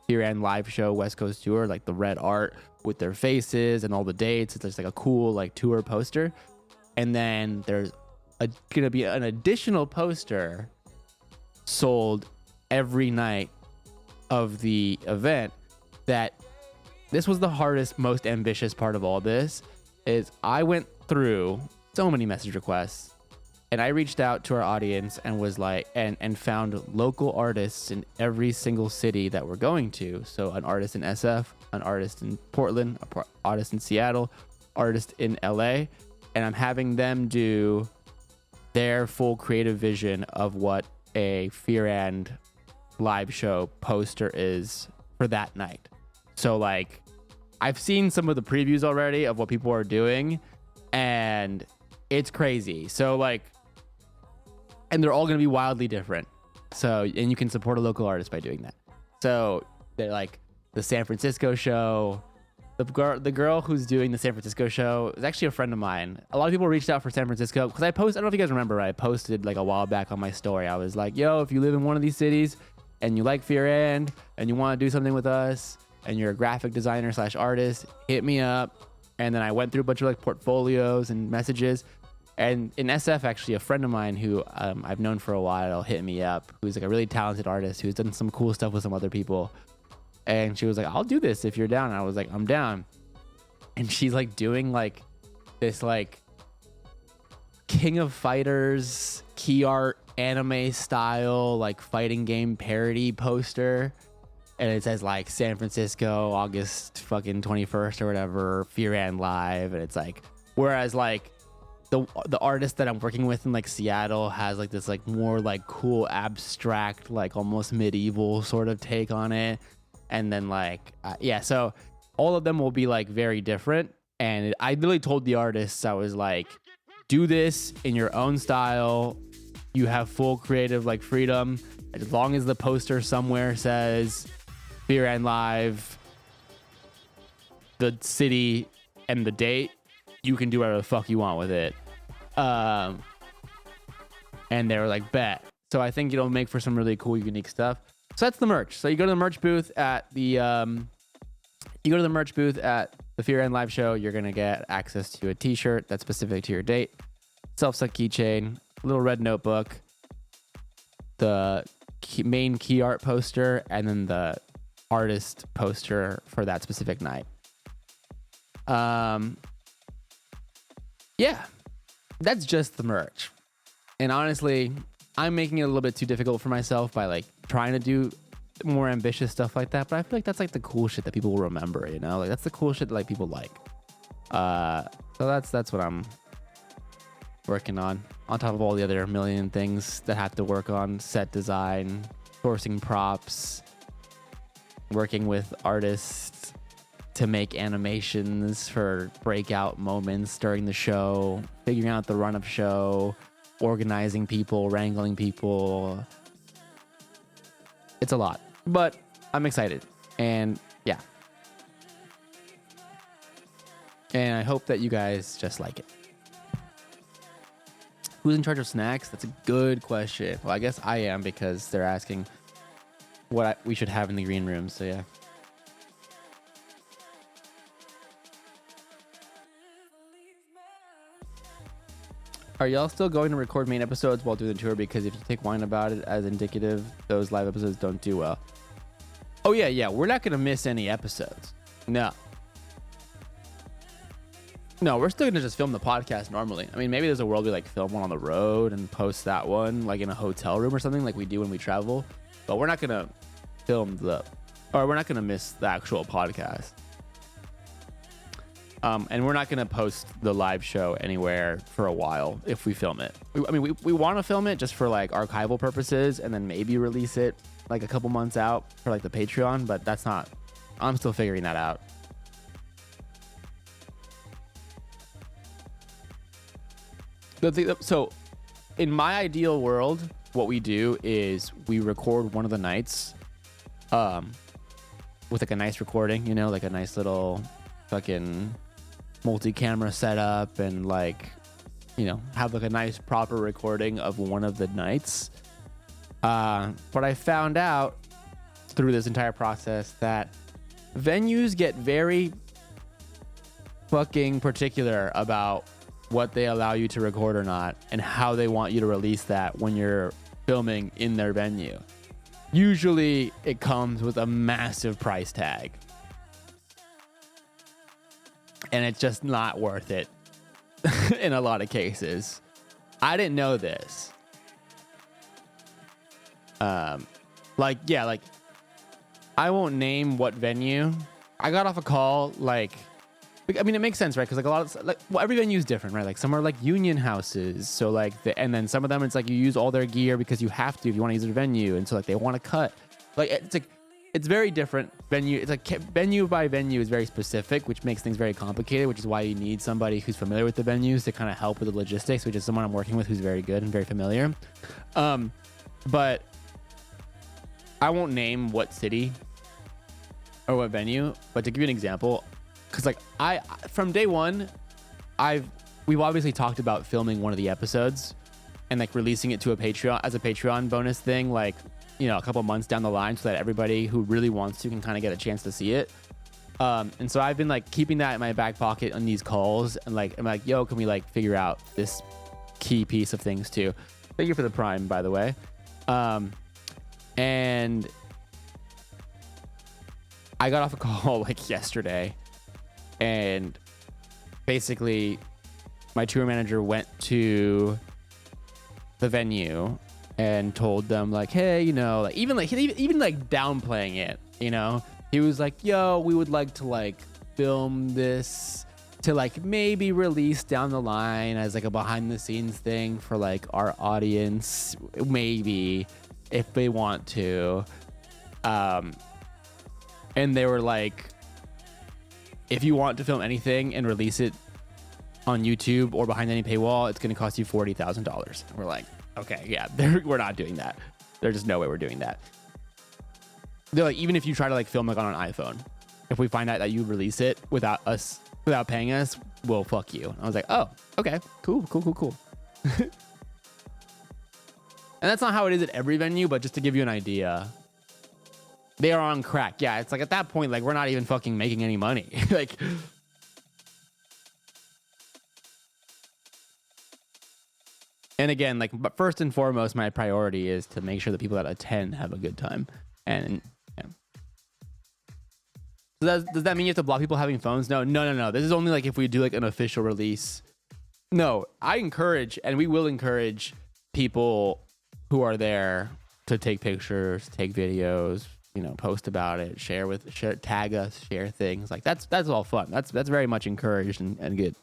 Fearan live show West Coast tour, like the red art with their faces and all the dates. It's just like a cool like tour poster. And then there's going to be an additional poster sold every night of the event. That this was the hardest, most ambitious part of all this, is I went through so many message requests, and I reached out to our audience and was like, and found local artists in every single city that we're going to. So an artist in SF, an artist in Portland, an artist in Seattle, artist in LA, and I'm having them do their full creative vision of what a Fearan live show poster is for that night. So like, I've seen some of the previews already of what people are doing, and it's crazy. So like, and they're all going to be wildly different. So, and you can support a local artist by doing that. So they're like the San Francisco show. The girl who's doing the San Francisco show is actually a friend of mine. A lot of people reached out for San Francisco because I don't know if you guys remember, I posted like a while back on my story. I was like, yo, if you live in one of these cities and you like Fearan and you want to do something with us, and you're a graphic designer / artist, hit me up. And then I went through a bunch of like portfolios and messages. And in SF, actually, a friend of mine who I've known for a while hit me up, who's like a really talented artist who's done some cool stuff with some other people. And she was like, I'll do this if you're down. And I was like, I'm down. And she's like doing like this like King of Fighters key art anime style like fighting game parody poster. And it says like San Francisco, August fucking 21st or whatever, Fear and Live. And it's like, whereas like the artist that I'm working with in like Seattle has like this like more like cool abstract, like almost medieval sort of take on it. And then like, yeah, so all of them will be like very different. And I literally told the artists, I was like, do this in your own style. You have full creative like freedom. As long as the poster somewhere says Fear and Live, the city and the date, you can do whatever the fuck you want with it. And they were like, bet. So I think it'll make for some really cool, unique stuff. So that's the merch. So you go to the merch booth at the Fear and Live show. You're gonna get access to a T-shirt that's specific to your date, self-suck keychain, little red notebook, the main key art poster, and then the artist poster for that specific night. Yeah, that's just the merch. And honestly, I'm making it a little bit too difficult for myself by like trying to do more ambitious stuff like that. But I feel like that's like the cool shit that people will remember, you know? Like that's the cool shit that like people like. So that's what I'm working on top of all the other million things that have to work on: set design, sourcing props, working with artists to make animations for breakout moments during the show, figuring out the run of show, organizing people, wrangling people. It's a lot, but I'm excited. And yeah. And I hope that you guys just like it. Who's in charge of snacks? That's a good question. Well, I guess I am, because they're asking what we should have in the green room. So yeah. Are y'all still going to record main episodes while doing the tour? Because if you take Wine About It as indicative, those live episodes don't do well. Oh yeah. We're not going to miss any episodes. No, we're still going to just film the podcast normally. I mean, maybe there's a world we like film one on the road and post that one like in a hotel room or something like we do when we travel. But we're not going to film we're not going to miss the actual podcast. And we're not going to post the live show anywhere for a while if we film it. We want to film it just for like archival purposes and then maybe release it like a couple months out for like the Patreon, but I'm still figuring that out. So in my ideal world, what we do is we record one of the nights with like a nice recording, you know, like a nice little fucking multi-camera setup and like, you know, have like a nice proper recording of one of the nights. But I found out through this entire process that venues get very fucking particular about what they allow you to record or not and how they want you to release that when you're filming in their venue. Usually it comes with a massive price tag. And it's just not worth it in a lot of cases. I didn't know this. Like I won't name what venue. I got off a call I mean, it makes sense, right? Because like a lot of every venue is different, right? Like some are like union houses, so like and then some of them it's like you use all their gear because you have to if you want to use their venue, and so like they want to cut. Like it's very different venue. It's like venue by venue is very specific, which makes things very complicated, which is why you need somebody who's familiar with the venues to kind of help with the logistics, which is someone I'm working with who's very good and very familiar. But I won't name what city or what venue, but to give you an example, because like from day one, we've obviously talked about filming one of the episodes and like releasing it to a Patreon as a Patreon bonus thing, like a couple months down the line so that everybody who really wants to can kind of get a chance to see it. And so I've been like keeping that in my back pocket on these calls, and like I'm like, yo, can we like figure out this key piece of things too? Thank you for the Prime, by the way. And I got off a call like yesterday, and basically my tour manager went to the venue and told them like, hey, like even downplaying it, he was like, yo, we would like to like film this to like maybe release down the line as like a behind the scenes thing for like our audience, maybe if they want to. And they were like, if you want to film anything and release it on YouTube or behind any paywall, it's going to cost you $40,000. We're like, okay, yeah, we're not doing that. There's just no way we're doing that. They're like, even if you try to like film like on an iPhone, if we find out that you release it without paying us, we'll fuck you. And I was like, oh, okay, cool. And that's not how it is at every venue, but just to give you an idea, they are on crack. Yeah, it's like at that point, like we're not even fucking making any money. Like, and again, like, but first and foremost, my priority is to make sure that people that attend have a good time. And yeah. So does that mean you have to block people having phones? No. This is only like if we do like an official release. No, I encourage, and we will encourage people who are there to take pictures, take videos, post about it, share, tag us, share things. Like that's all fun. That's very much encouraged and good.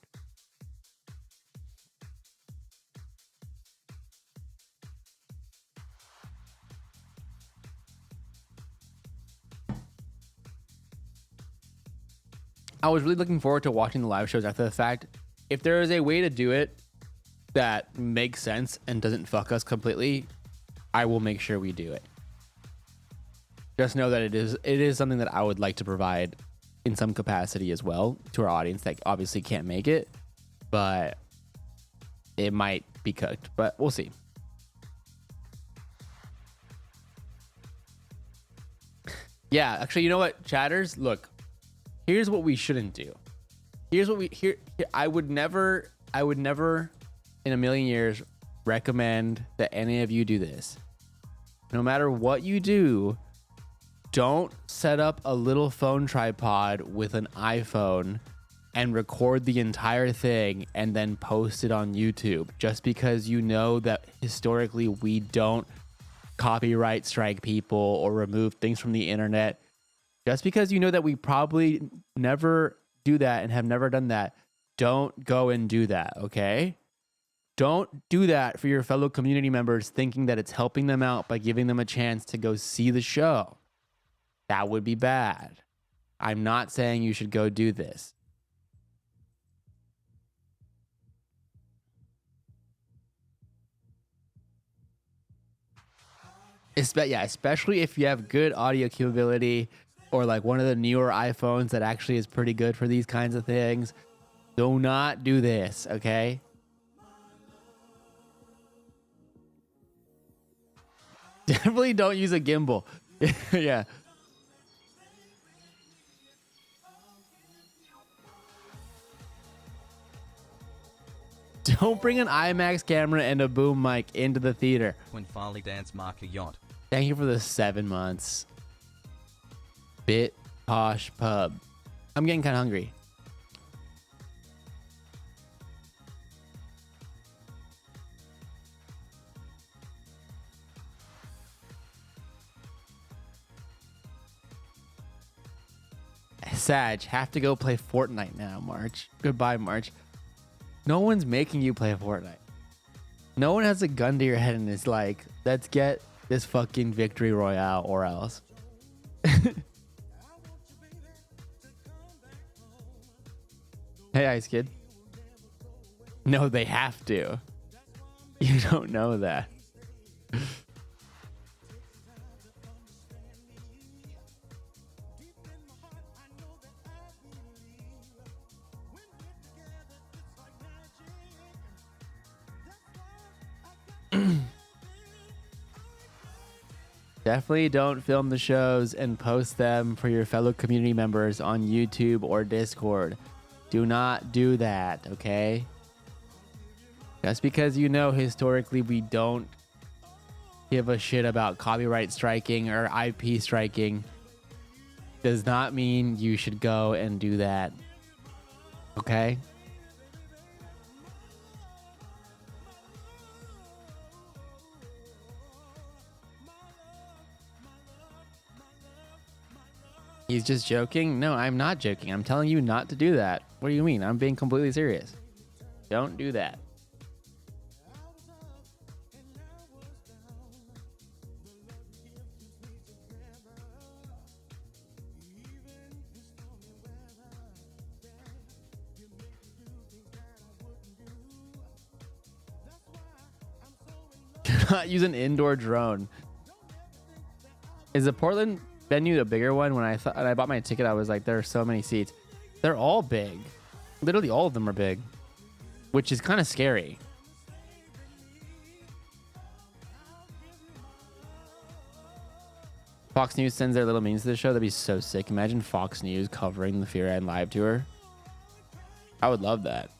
I was really looking forward to watching the live shows after the fact. If there is a way to do it that makes sense and doesn't fuck us completely, I will make sure we do it. Just know that it is something that I would like to provide in some capacity as well to our audience that obviously can't make it, but it might be cooked, but we'll see. Yeah, actually, you know what, chatters? Look, here's what we shouldn't do. I would never in a million years recommend that any of you do this. No matter what you do, don't set up a little phone tripod with an iPhone and record the entire thing and then post it on YouTube just because you know that historically we don't copyright strike people or remove things from the internet. Just because you know that we probably never do that and have never done that, don't go and do that, okay? Don't do that for your fellow community members thinking that it's helping them out by giving them a chance to go see the show. That would be bad. I'm not saying you should go do this. Especially if you have good audio capability or like one of the newer iPhones that actually is pretty good for these kinds of things. Do not do this, okay? Definitely don't use a gimbal. Yeah. Don't bring an IMAX camera and a boom mic into the theater. When Farley Dance mark a yacht. Thank you for the 7 months. Bit Posh Pub. I'm getting kind of hungry. Sag, have to go play Fortnite now, March. Goodbye, March. No one's making you play Fortnite. No one has a gun to your head and is like, let's get this fucking victory royale or else. Hey, Ice Kid. No, they have to. You don't know that. Definitely don't film the shows and post them for your fellow community members on YouTube or Discord. Do not do that, okay? Just because you know historically we don't give a shit about copyright striking or IP striking does not mean you should go and do that. Okay? He's just joking? No, I'm not joking. I'm telling you not to do that. What do you mean? I'm being completely serious. Don't do that. Not use an indoor drone. Is the Portland venue a bigger one? When I bought my ticket, I was like, there are so many seats. They're all big. Literally all of them are big, which is kind of scary. Fox News sends their little memes to the show. That'd be so sick. Imagine Fox News covering the Fear and live tour. I would love that.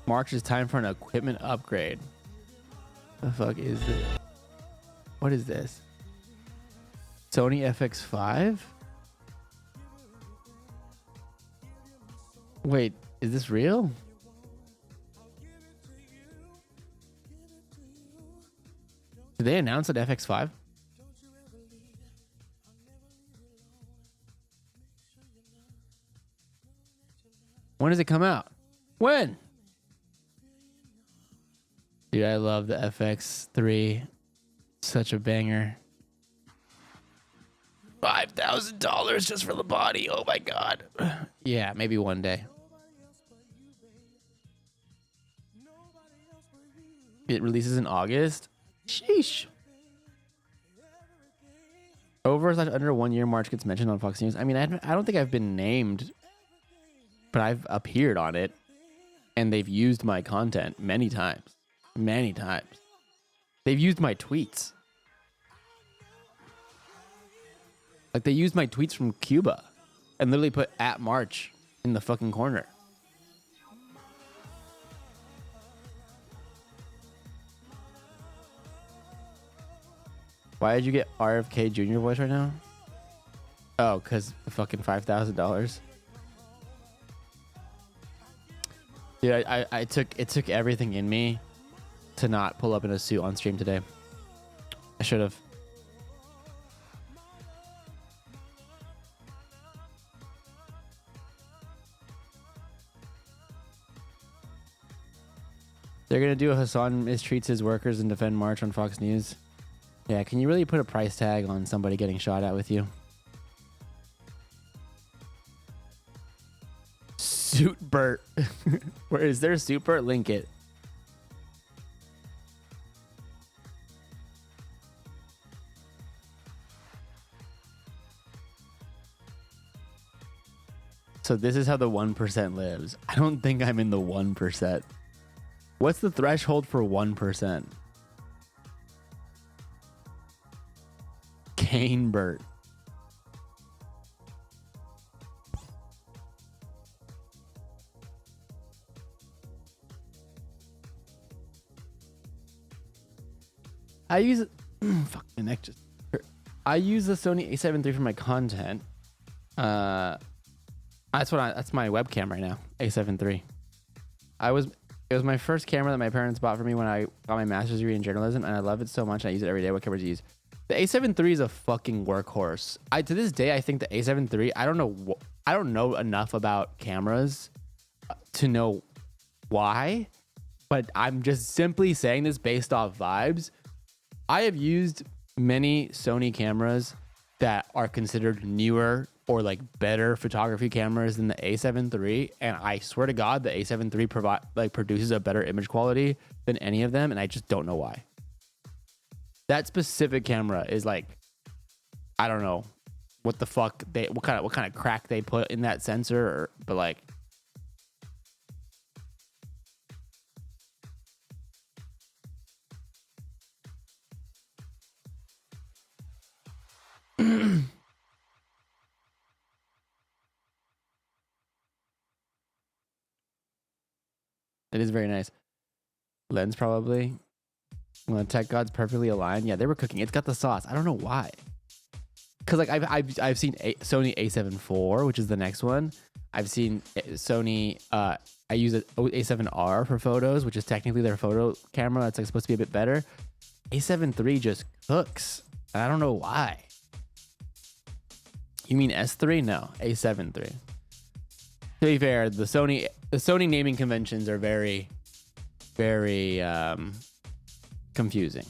March is time for an equipment upgrade. The fuck is this? What is this? Sony FX5? Wait, is this real? Did they announce an FX5? When does it come out? When? Dude, I love the FX3. Such a banger. $5,000 just for the body. Oh my god. Yeah, maybe one day. It releases in August. Sheesh. Over/under 1 year March gets mentioned on Fox News. I mean, I don't think I've been named, but I've appeared on it, and they've used my content many times. Many times. They've used my tweets. Like, they used my tweets from Cuba and literally put @March in the fucking corner. Why did you get RFK Jr. voice right now? Oh, because the fucking $5,000. Dude, it took everything in me to not pull up in a suit on stream today. I should have. They're gonna do a Hassan mistreats his workers and defend March on Fox News. Yeah, can you really put a price tag on somebody getting shot at with you? Suit Bert. Where is there a Suit Bert? Link it. So this is how the 1% lives. I don't think I'm in the 1%. What's the threshold for 1%? Kane Bert. I use fuck, my neck just hurt. I use the Sony A7 III for my content. That's my webcam right now. A7 III. It was my first camera that my parents bought for me when I got my master's degree in journalism, and I love it so much. I use it every day. What camera do you use? The A7 III is a fucking workhorse. To this day, I think the A7 III. I don't know enough about cameras to know why, but I'm just simply saying this based off vibes. I have used many Sony cameras that are considered newer or like better photography cameras than the A7 III, and I swear to God, the A7 III produces a better image quality than any of them, and I just don't know why. That specific camera is like, I don't know what the fuck what kind of crack they put in that sensor, but like, It is very nice. Lens probably. When Tech God's perfectly aligned. Yeah, they were cooking. It's got the sauce. I don't know why. Cause like I've seen Sony A7 IV, which is the next one. I've seen Sony. I use a A7R for photos, which is technically their photo camera. That's like supposed to be a bit better. A7 III just cooks. I don't know why. You mean S3? No, A7 III. To be fair, the Sony naming conventions are very, very confusing.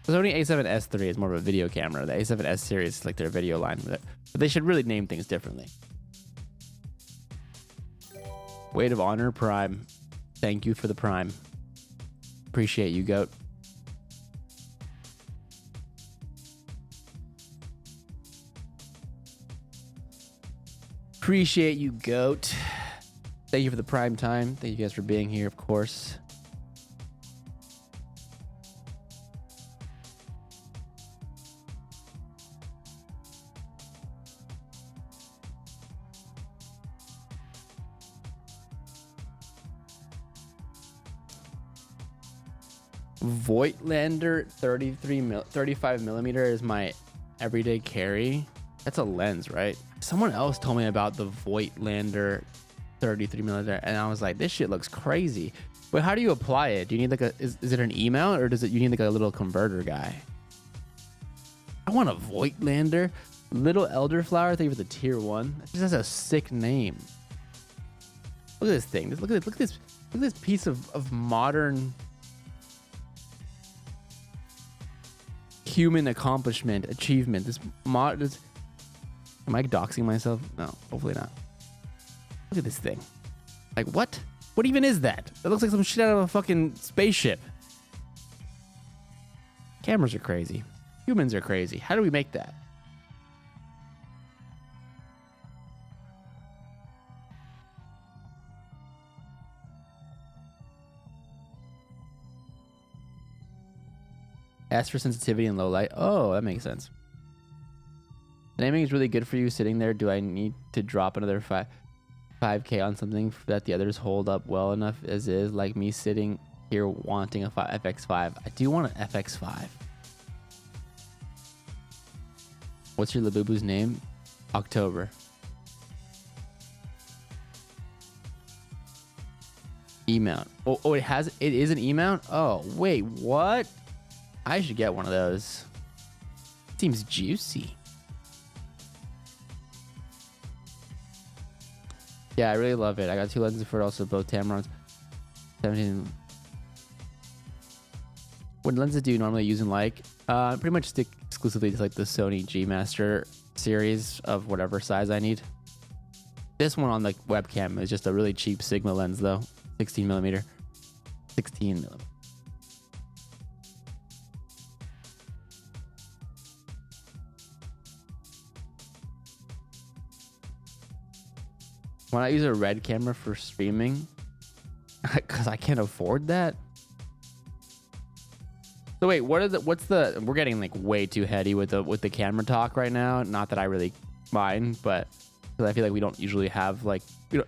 The Sony A7S III is more of a video camera. The A7S series is like their video line with it. But they should really name things differently. Weight of Honor Prime. Thank you for the Prime. Appreciate you, GOAT. Appreciate you, GOAT. Thank you for the prime time. Thank you guys for being here, of course. Voigtlander 35 millimeter is my everyday carry. That's a lens, right? Someone else told me about the Voigtlander 33 millimeter, and I was like, this shit looks crazy. But how do you apply it? Do you need like is it an email, or you need like a little converter guy? I want a Voigtlander. Little Elderflower. Thank you for the tier 1. That just has a sick name. Look at this thing. Look at this piece of modern human accomplishment, achievement. Am I doxing myself? No, hopefully not. Look at this thing. Like, what? What even is that? That looks like some shit out of a fucking spaceship. Cameras are crazy. Humans are crazy. How do we make that? S for sensitivity and low light. Oh, that makes sense. The naming is really good for you sitting there. Do I need to drop another 5K on something that the others hold up well enough as is? Like me sitting here wanting a FX5. I do want an FX5. What's your Labubu's name? October. E-mount. Oh, it is an E-mount? Oh, wait, what? I should get one of those. Seems juicy. Yeah, I really love it. I got 2 lenses for it, also both Tamrons. 17. What lenses do you normally use and like? Pretty much stick exclusively to like the Sony G Master series of whatever size I need. This one on the webcam is just a really cheap Sigma lens though. 16 millimeter. 16 millimeter. When I use a red camera for streaming, because I can't afford that. So wait, what's the? We're getting like way too heady with the camera talk right now. Not that I really mind, but because I feel like we don't usually have like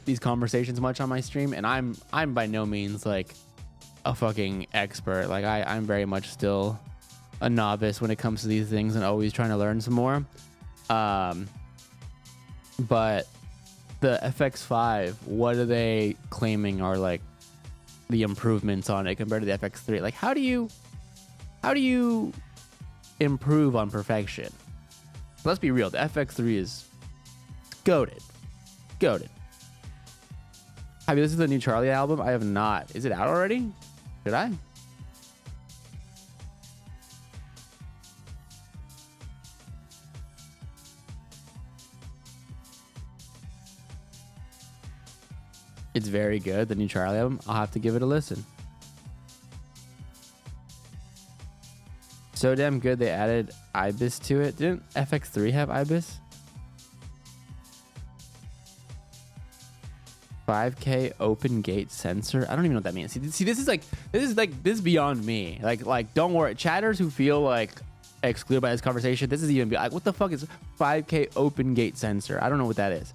these conversations much on my stream, and I'm by no means like a fucking expert. Like I'm very much still a novice when it comes to these things, and always trying to learn some more. But the FX5, what are they claiming are like the improvements on it compared to the FX3? Like, how do you improve on perfection? Let's be real. The FX3 is goated. Have you listened to the new Charlie album? I have not. Is it out already? Did I? It's very good, the new Charlie album. I'll have to give it a listen. So damn good they added IBIS to it. Didn't FX3 have IBIS? 5K open gate sensor. I don't even know what that means. See, this is beyond me. Like, don't worry. Chatters who feel like excluded by this conversation. This is even be like, what the fuck is 5K open gate sensor? I don't know what that is.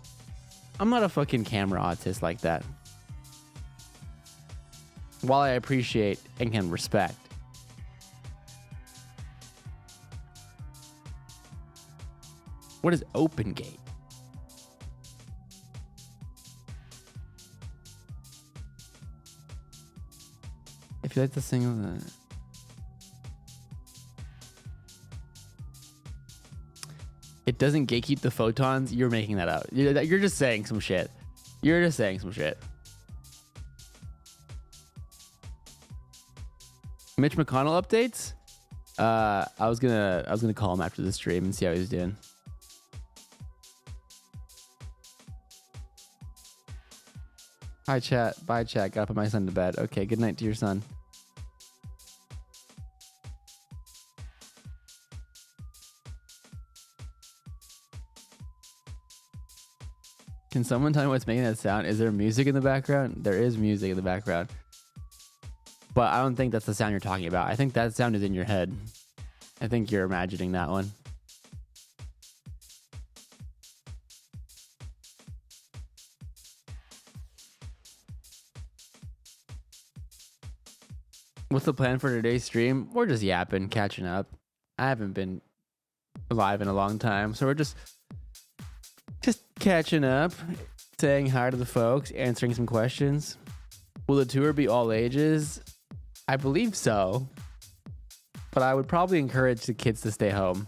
I'm not a fucking camera autist like that. While I appreciate and can respect. What is open gate? If you like the single, it doesn't gatekeep the photons. You're making that out. You're just saying some shit. You're just saying some shit. Mitch McConnell updates. I was gonna call him after the stream and see how he's doing. Hi chat. Bye chat. Gotta put my son to bed. Okay. Good night to your son. Can someone tell me what's making that sound? Is there music in the background? There is music in the background. But I don't think that's the sound you're talking about. I think that sound is in your head. I think you're imagining that one. What's the plan for today's stream? We're just yapping, catching up. I haven't been live in a long time, so we're just catching up, saying hi to the folks, answering some questions. Will the tour be all ages? I believe so, but I would probably encourage the kids to stay home.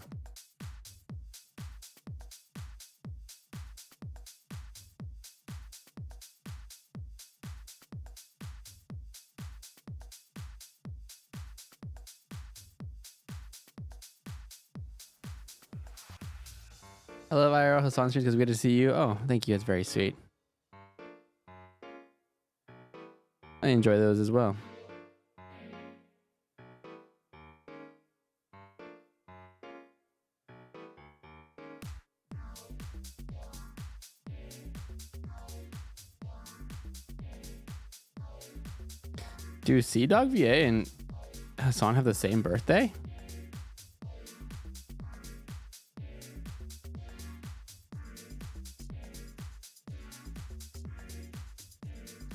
I love IRL Hassan streams because we get to see you. Oh, thank you. That's very sweet. I enjoy those as well. Do Dog VA and Hassan have the same birthday?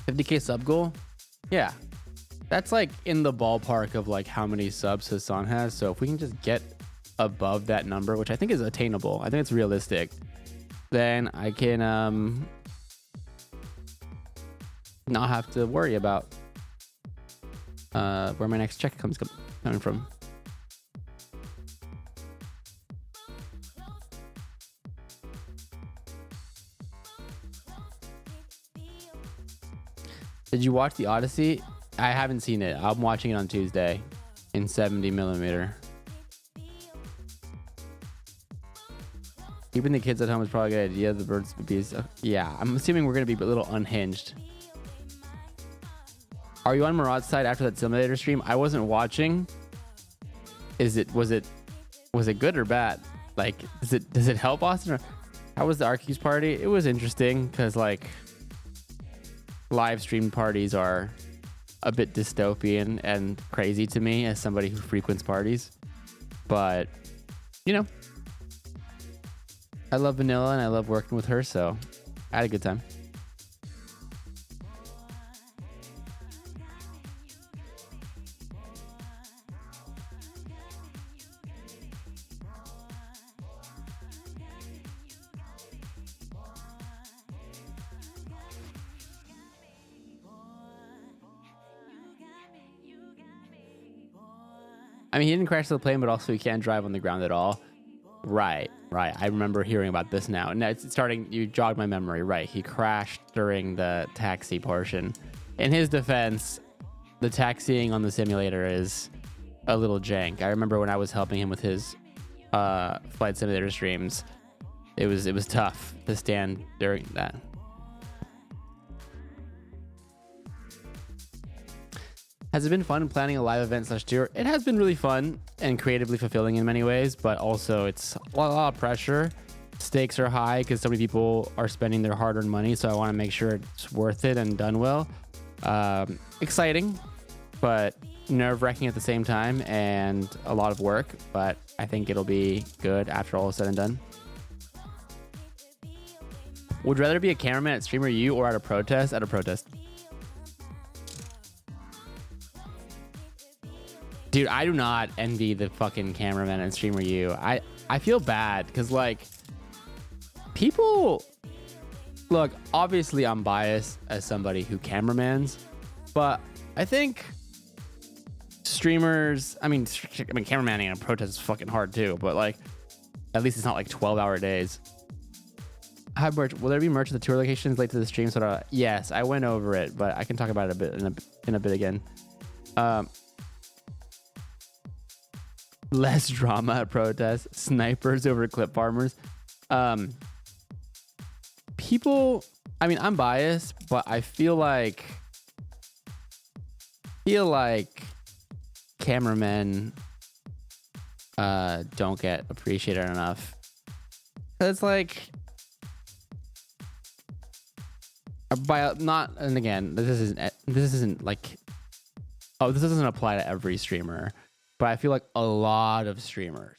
$50K sub goal? Yeah. That's like in the ballpark of like how many subs Hassan has. So if we can just get above that number, which I think is attainable, I think it's realistic, then I can not have to worry about where my next check coming from. Did you watch The Odyssey? I haven't seen it. I'm watching it on Tuesday in 70mm. Keeping the kids at home is probably a good idea. The birds would be... yeah, I'm assuming we're going to be a little unhinged. Are you on Murad's side after that simulator stream? I wasn't watching. Was it good or bad? Like, does it help Austin? Or how was the Arceus party? It was interesting because like live stream parties are a bit dystopian and crazy to me as somebody who frequents parties. But you know, I love Vanilla and I love working with her, so I had a good time. I mean, he didn't crash the plane, but also he can't drive on the ground at all. Right. I remember hearing about this now. And it's starting, you jogged my memory. Right. He crashed during the taxi portion. In his defense, the taxiing on the simulator is a little jank. I remember when I was helping him with his flight simulator streams, it was tough to stand during that. Has it been fun planning a live event /tour? It has been really fun and creatively fulfilling in many ways, but also it's a lot of pressure. Stakes are high because so many people are spending their hard-earned money, so I want to make sure it's worth it and done well. Exciting, but nerve-wracking at the same time and a lot of work, but I think it'll be good after all is said and done. Would you rather be a cameraman at Streamer U or at a protest? At a protest. Dude, I do not envy the fucking cameraman at Streamer U. I feel bad because, like, people... Look, obviously I'm biased as somebody who cameramans, but I think streamers... I mean, cameramanning at a protest is fucking hard too, but, like, at least it's not, like, 12-hour days. Have merch. Will there be merch at the tour locations late to the stream? Yes, I went over it, but I can talk about it a bit in a bit again. Less drama at protests. Snipers over clip farmers. People. I mean, I'm biased, but I feel like cameramen don't get appreciated enough. It's like. And again, this isn't like, oh, this doesn't apply to every streamer, but I feel like a lot of streamers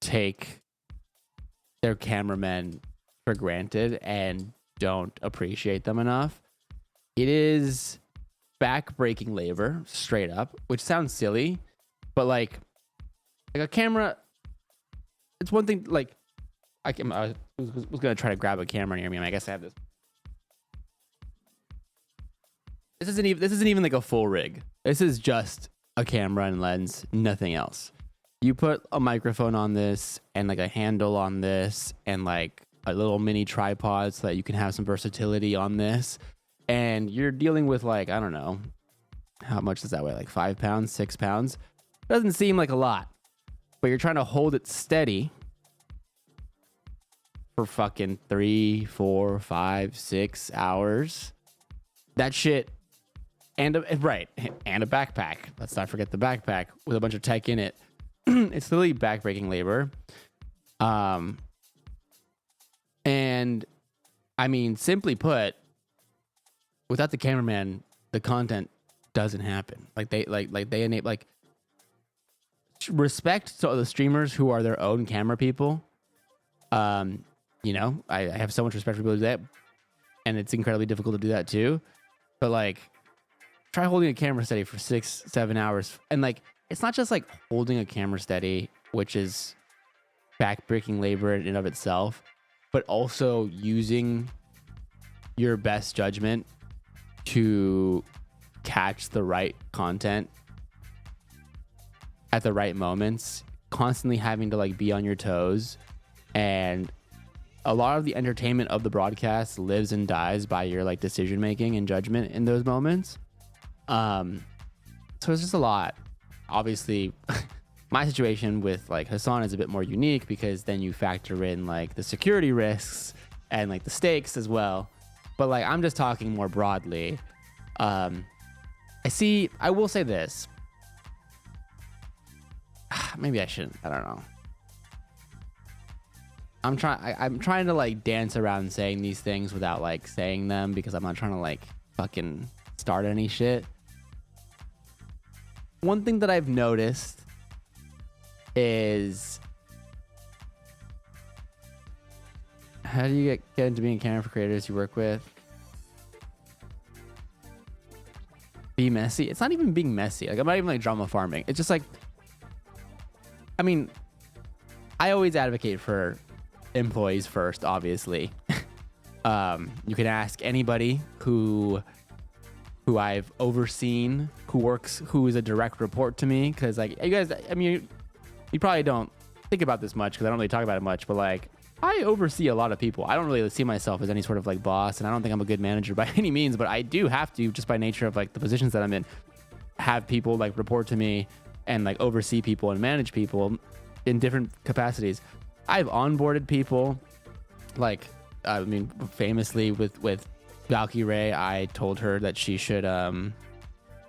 take their cameramen for granted and don't appreciate them enough. It is back-breaking labor, straight up, which sounds silly, but like a camera, it's one thing, like, I was gonna try to grab a camera near me, and I guess I have this. This isn't even like a full rig. This is just a camera and lens, nothing else. You put a microphone on this and like a handle on this and like a little mini tripod so that you can have some versatility on this, and you're dealing with, like, I don't know, how much does that weigh? Like 5 pounds, 6 pounds? Doesn't seem like a lot, but you're trying to hold it steady for fucking 3, 4, 5, 6 hours. That shit, and a backpack. Let's not forget the backpack with a bunch of tech in it. It's literally back-breaking labor. And I mean, simply put, without the cameraman, the content doesn't happen. They enable, like, respect to the streamers who are their own camera people. You know, I have so much respect for people who do that, and it's incredibly difficult to do that too. But like, try holding a camera steady for 6-7 hours, and like, it's not just like holding a camera steady, which is back-breaking labor in and of itself, but also using your best judgment to catch the right content at the right moments, constantly having to like be on your toes. And a lot of the entertainment of the broadcast lives and dies by your like decision making and judgment in those moments. So it's just a lot. Obviously, my situation with like Hassan is a bit more unique because then you factor in like the security risks and like the stakes as well. But like, I'm just talking more broadly. I will say this. Maybe I shouldn't. I don't know. I'm trying to like dance around saying these things without like saying them because I'm not trying to like fucking start any shit. One thing that I've noticed is, how do you get into being a camera for creators you work with? Be messy. It's not even being messy. Like, I'm not even like drama farming. It's just like, I mean, I always advocate for employees first, obviously. You can ask anybody who I've overseen, who is a direct report to me, because like, you guys, I mean, you probably don't think about this much because I don't really talk about it much, but like, I oversee a lot of people. I don't really see myself as any sort of like boss, and I don't think I'm a good manager by any means, but I do have to, just by nature of like the positions that I'm in, have people like report to me and like oversee people and manage people in different capacities. I've onboarded people, like, I mean, famously with Valky Ray, I told her that she should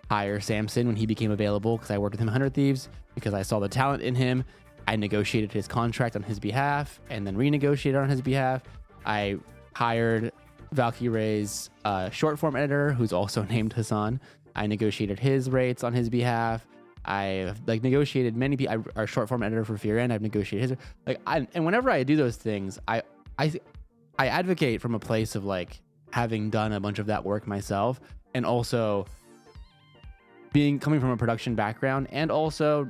hire Samson when he became available, because I worked with him at 100 Thieves because I saw the talent in him. I negotiated his contract on his behalf and then renegotiated on his behalf. I hired Valky Ray's short form editor, who's also named Hassan, I negotiated his rates on his behalf. I've like negotiated many people. Our short form editor for Fear End, I've negotiated his. And whenever I do those things, I advocate from a place of like having done a bunch of that work myself, and also coming from a production background, and also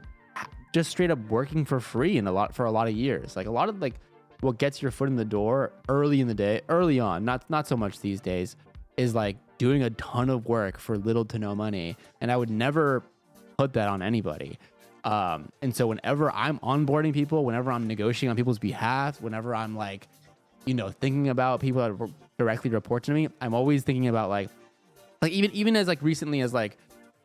just straight up working for free for a lot of years. Like a lot of like what gets your foot in the door early on, not so much these days, is like doing a ton of work for little to no money. And I would never put that on anybody. And so whenever I'm onboarding people, whenever I'm negotiating on people's behalf, whenever I'm like, thinking about people that directly report to me, I'm always thinking about like even as like recently as like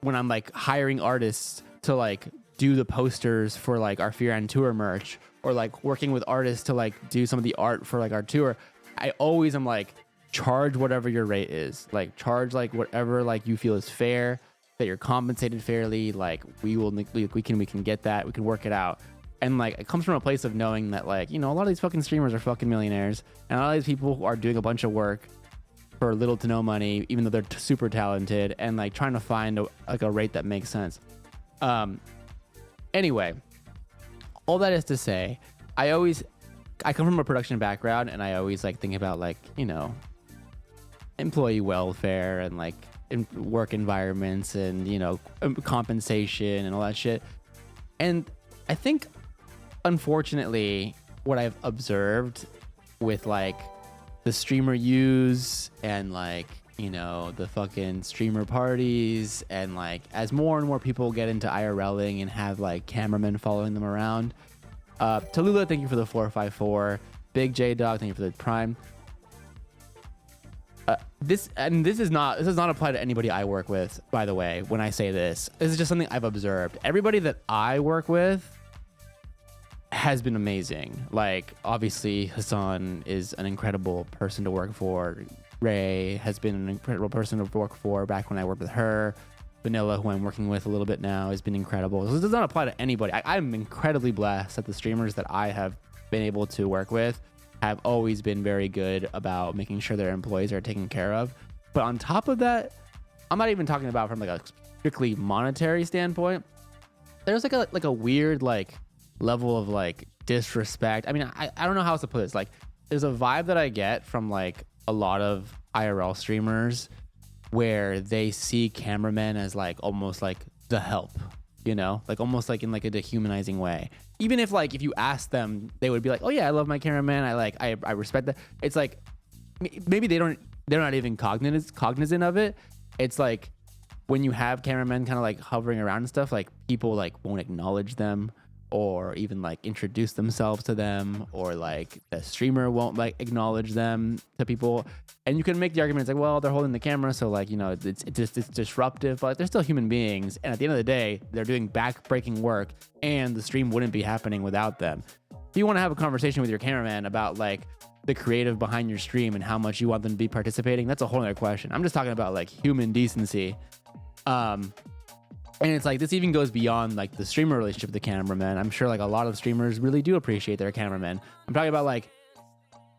when I'm like hiring artists to like do the posters for like our Fear End tour merch, or like working with artists to like do some of the art for like our tour, I always am like, charge whatever your rate is. Like charge like whatever like you feel is fair, that you're compensated fairly. Like we can get that. We can work it out. And like it comes from a place of knowing that like, a lot of these fucking streamers are fucking millionaires, and a lot of these people who are doing a bunch of work for little to no money, even though they're super talented, and like trying to find a rate that makes sense. Anyway, all that is to say, I come from a production background, and I always like think about like, employee welfare and like work environments and, compensation and all that shit. And I think, unfortunately, what I've observed with like the streamer use and like, the fucking streamer parties, and like as more and more people get into IRLing and have like cameramen following them around. Tallulah, thank you for the 454. Big J Dog, thank you for the Prime. This does not apply to anybody I work with, by the way. When I say this is just something I've observed. Everybody that I work with has been amazing. Like obviously Hassan is an incredible person to work for. Ray has been an incredible person to work for back when I worked with her. Vanilla, who I'm working with a little bit now, has been incredible. So this does not apply to anybody. I'm incredibly blessed that the streamers that I have been able to work with have always been very good about making sure their employees are taken care of. But on top of that, I'm not even talking about from like a strictly monetary standpoint. There's like a weird like level of like disrespect. I mean, I don't know how else to put this. Like there's a vibe that I get from like a lot of IRL streamers where they see cameramen as like almost like the help, like almost like in like a dehumanizing way. Even if like if you ask them, they would be like, oh yeah, I love my cameraman, I respect that. It's like maybe they're not even cognizant of it. It's like when you have cameramen kind of like hovering around and stuff, like people like won't acknowledge them, or even like introduce themselves to them, or like the streamer won't like acknowledge them to people. And you can make the argument, it's like, well, they're holding the camera, so like, it's disruptive, but they're still human beings. And at the end of the day, they're doing back-breaking work, and the stream wouldn't be happening without them. If you want to have a conversation with your cameraman about like the creative behind your stream and how much you want them to be participating, that's a whole other question. I'm just talking about like human decency. And it's like, this even goes beyond like the streamer relationship with the cameraman. I'm sure like a lot of streamers really do appreciate their cameraman. I'm talking about like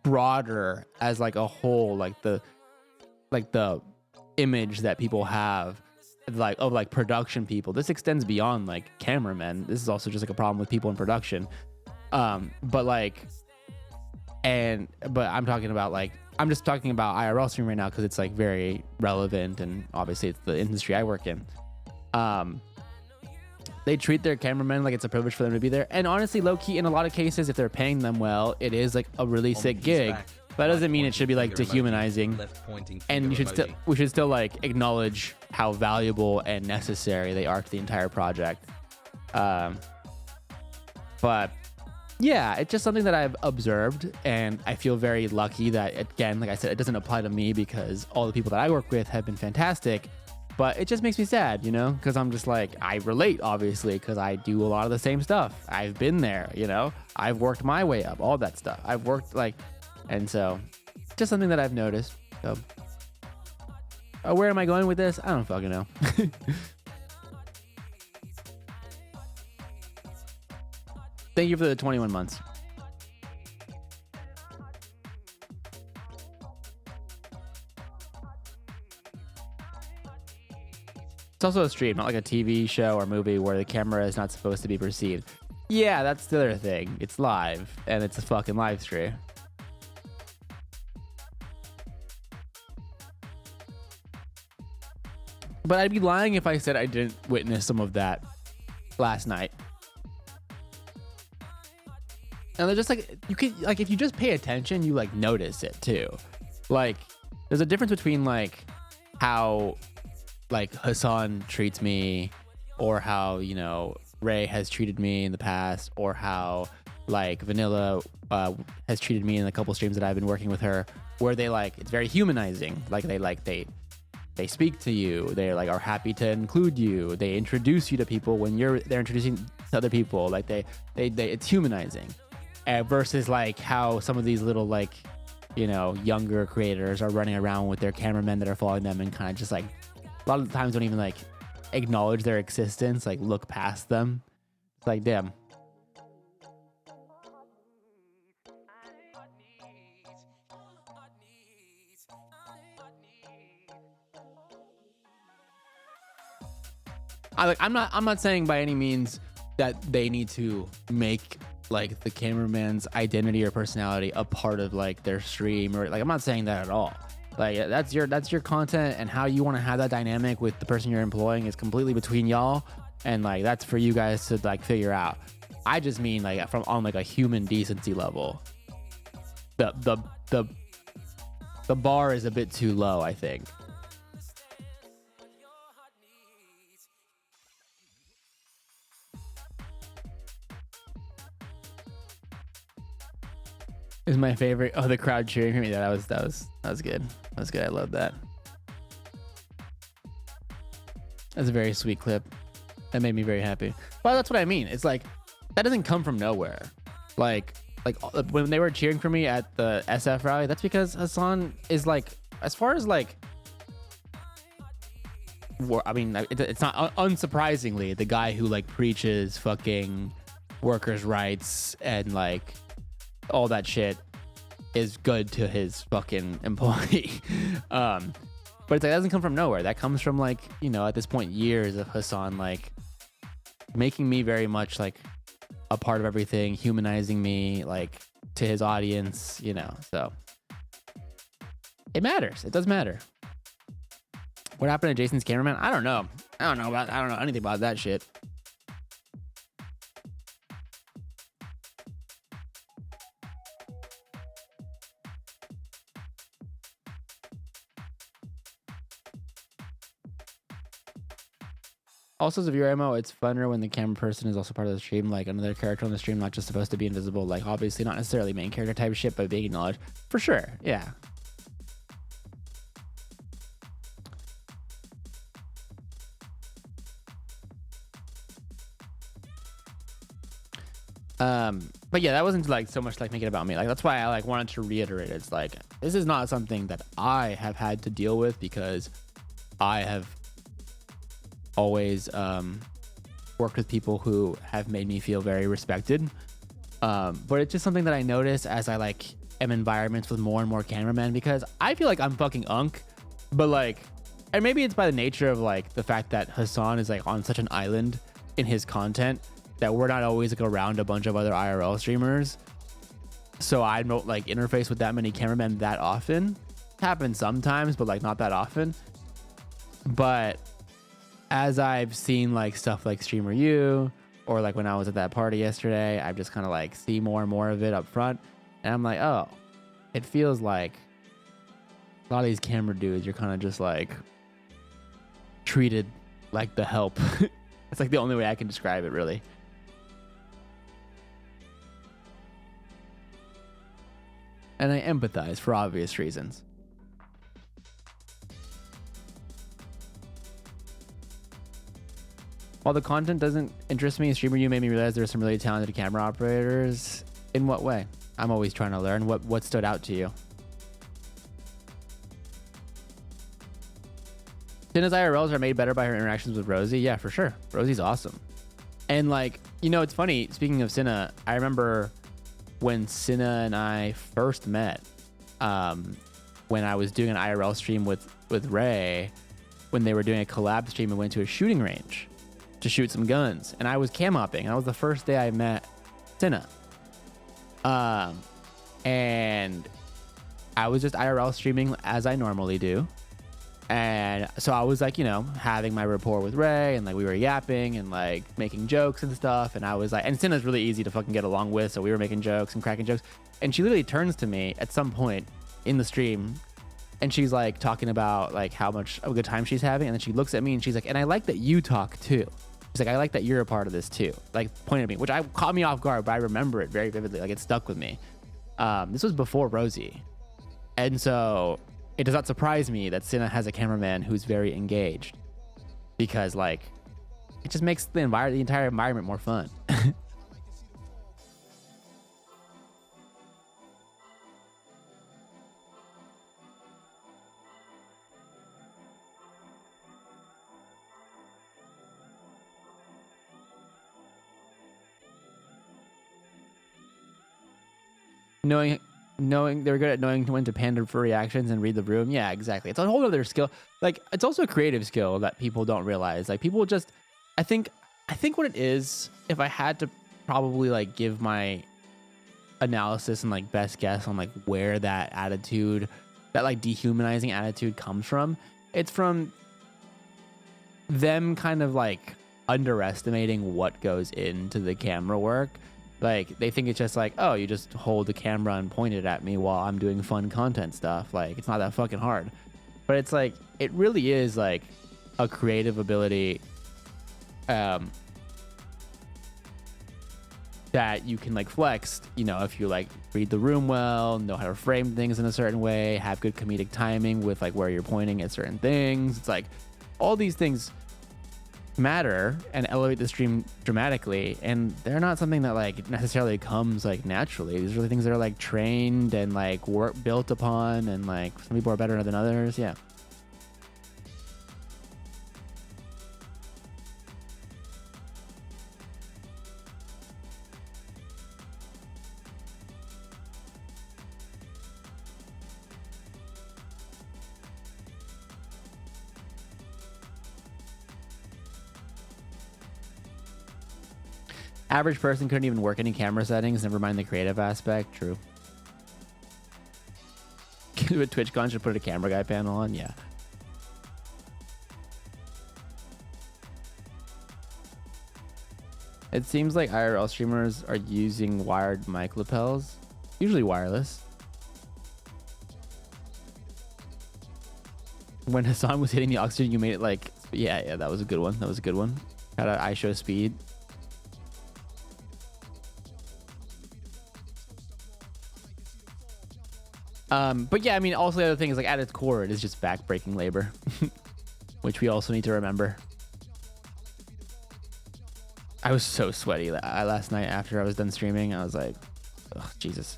broader as like a whole, like the image that people have like of like production people. This extends beyond like cameramen. This is also just like a problem with people in production. But I'm talking about like, I'm just talking about IRL stream right now because it's like very relevant, and obviously it's the industry I work in. They treat their cameramen like it's a privilege for them to be there. And honestly, low key, in a lot of cases, if they're paying them well, it is like a really sick gig. But that doesn't mean it should be like dehumanizing. And we should still like acknowledge how valuable and necessary they are to the entire project. But yeah, it's just something that I've observed, and I feel very lucky that, again, like I said, it doesn't apply to me because all the people that I work with have been fantastic. But it just makes me sad, because I'm just like, I relate, obviously, because I do a lot of the same stuff. I've been there, I've worked my way up, all that stuff. I've worked and so just something that I've noticed. So where am I going with this? I don't fucking know. Thank you for the 21 months. also a stream, not like a TV show or movie where the camera is not supposed to be perceived. Yeah, that's the other thing. It's live, and it's a fucking live stream. But I'd be lying if I said I didn't witness some of that last night. And they're just like, you can, like, if you just pay attention, you like notice it too. Like, there's a difference between like how like Hassan treats me, or how, you know, Ray has treated me in the past, or how like Vanilla has treated me in a couple streams that I've been working with her, where they like, it's very humanizing. Like they speak to you, they like are happy to include you, they introduce you to people when they're introducing to other people, like they it's humanizing. Versus like how some of these little like, you know, younger creators are running around with their cameramen that are following them and kind of just like a lot of the times don't even like acknowledge their existence, like look past them. It's like, damn. I'm not saying by any means that they need to make like the cameraman's identity or personality a part of like their stream, or like, I'm not saying that at all. Like, that's your content, and how you want to have that dynamic with the person you're employing is completely between y'all, and like that's for you guys to like figure out. I just mean like from on like a human decency level, the bar is a bit too low, I think. Is my favorite. Oh, the crowd cheering for me. That was good. That was good. I love that. That's a very sweet clip. That made me very happy. Well, that's what I mean. It's like that doesn't come from nowhere. Like when they were cheering for me at the SF rally, that's because Hassan is like, as far as like, I mean, it's not unsurprisingly the guy who like preaches fucking workers' rights and like all that shit is good to his fucking employee. But it's like, that doesn't come from nowhere. That comes from like, you know, at this point, years of Hassan like making me very much like a part of everything, humanizing me like to his audience, you know. So it matters. It does matter. What happened to Jason's cameraman? I don't know. I don't know anything about that shit. Also, Severe Ammo, it's funner when the camera person is also part of the stream, like another character on the stream, not just supposed to be invisible, like obviously not necessarily main character type shit, but being acknowledged. For sure, yeah. But yeah, that wasn't like so much like making it about me. Like that's why I like wanted to reiterate. It's like, this is not something that I have had to deal with, because I have always worked with people who have made me feel very respected. But it's just something that I notice as I like am in environments with more and more cameramen, because I feel like I'm fucking unk, but like, and maybe it's by the nature of like the fact that Hassan is like on such an island in his content that we're not always like around a bunch of other IRL streamers. So I don't like interface with that many cameramen that often. Happens sometimes, but like not that often. But as I've seen like stuff like Streamer U, or like when I was at that party yesterday, I've just kind of like see more and more of it up front. And I'm like, oh, it feels like a lot of these camera dudes, you're kind of just like treated like the help. It's like the only way I can describe it, really. And I empathize for obvious reasons. While the content doesn't interest me, Streamer U made me realize there's some really talented camera operators. In what way? I'm always trying to learn. What stood out to you? Cinna's IRLs are made better by her interactions with Rosie. Yeah, for sure. Rosie's awesome. And like, you know, it's funny, speaking of Cinna, I remember when Cinna and I first met, when I was doing an IRL stream with Ray, when they were doing a collab stream and went to a shooting range to shoot some guns, and I was cam hopping. That was the first day I met Cinna. And I was just IRL streaming as I normally do. And so I was like, you know, having my rapport with Ray, and like we were yapping and like making jokes and stuff. And I was like, and Cinna's really easy to fucking get along with. So we were making jokes and cracking jokes. And she literally turns to me at some point in the stream, and she's like talking about like how much of a good time she's having. And then she looks at me and she's like, and I like that you talk too. She's like, I like that you're a part of this too. Like pointed at me, which caught me off guard, but I remember it very vividly. Like it stuck with me. This was before Rosie. And so it does not surprise me that Cinna has a cameraman who's very engaged, because like it just makes the entire environment more fun. knowing they're good at knowing when to pander for reactions and read the room. Yeah, exactly. It's a whole other skill. Like it's also a creative skill that people don't realize. Like people just, I think what it is, if I had to probably like give my analysis and like best guess on like where that attitude, that like dehumanizing attitude comes from, it's from them kind of like underestimating what goes into the camera work. Like they think it's just like, oh, you just hold the camera and point it at me while I'm doing fun content stuff. Like it's not that fucking hard. But it's like, it really is like a creative ability that you can like flex, you know, if you like read the room well, know how to frame things in a certain way, have good comedic timing with like where you're pointing at certain things. It's like all these things matter and elevate the stream dramatically, and they're not something that like necessarily comes like naturally. These are the things that are like trained and like built upon, and like some people are better than others. Yeah. Average person couldn't even work any camera settings, never mind the creative aspect. True. With TwitchCon should put a camera guy panel on. Yeah. It seems like IRL streamers are using wired mic lapels, usually wireless. When Hassan was hitting the oxygen, you made it like, yeah, that was a good one. That was a good one. Got an ISO speed. But yeah, I mean, also the other thing is like at its core, it is just back-breaking labor, which we also need to remember. I was so sweaty last night after I was done streaming. I was like, oh, Jesus.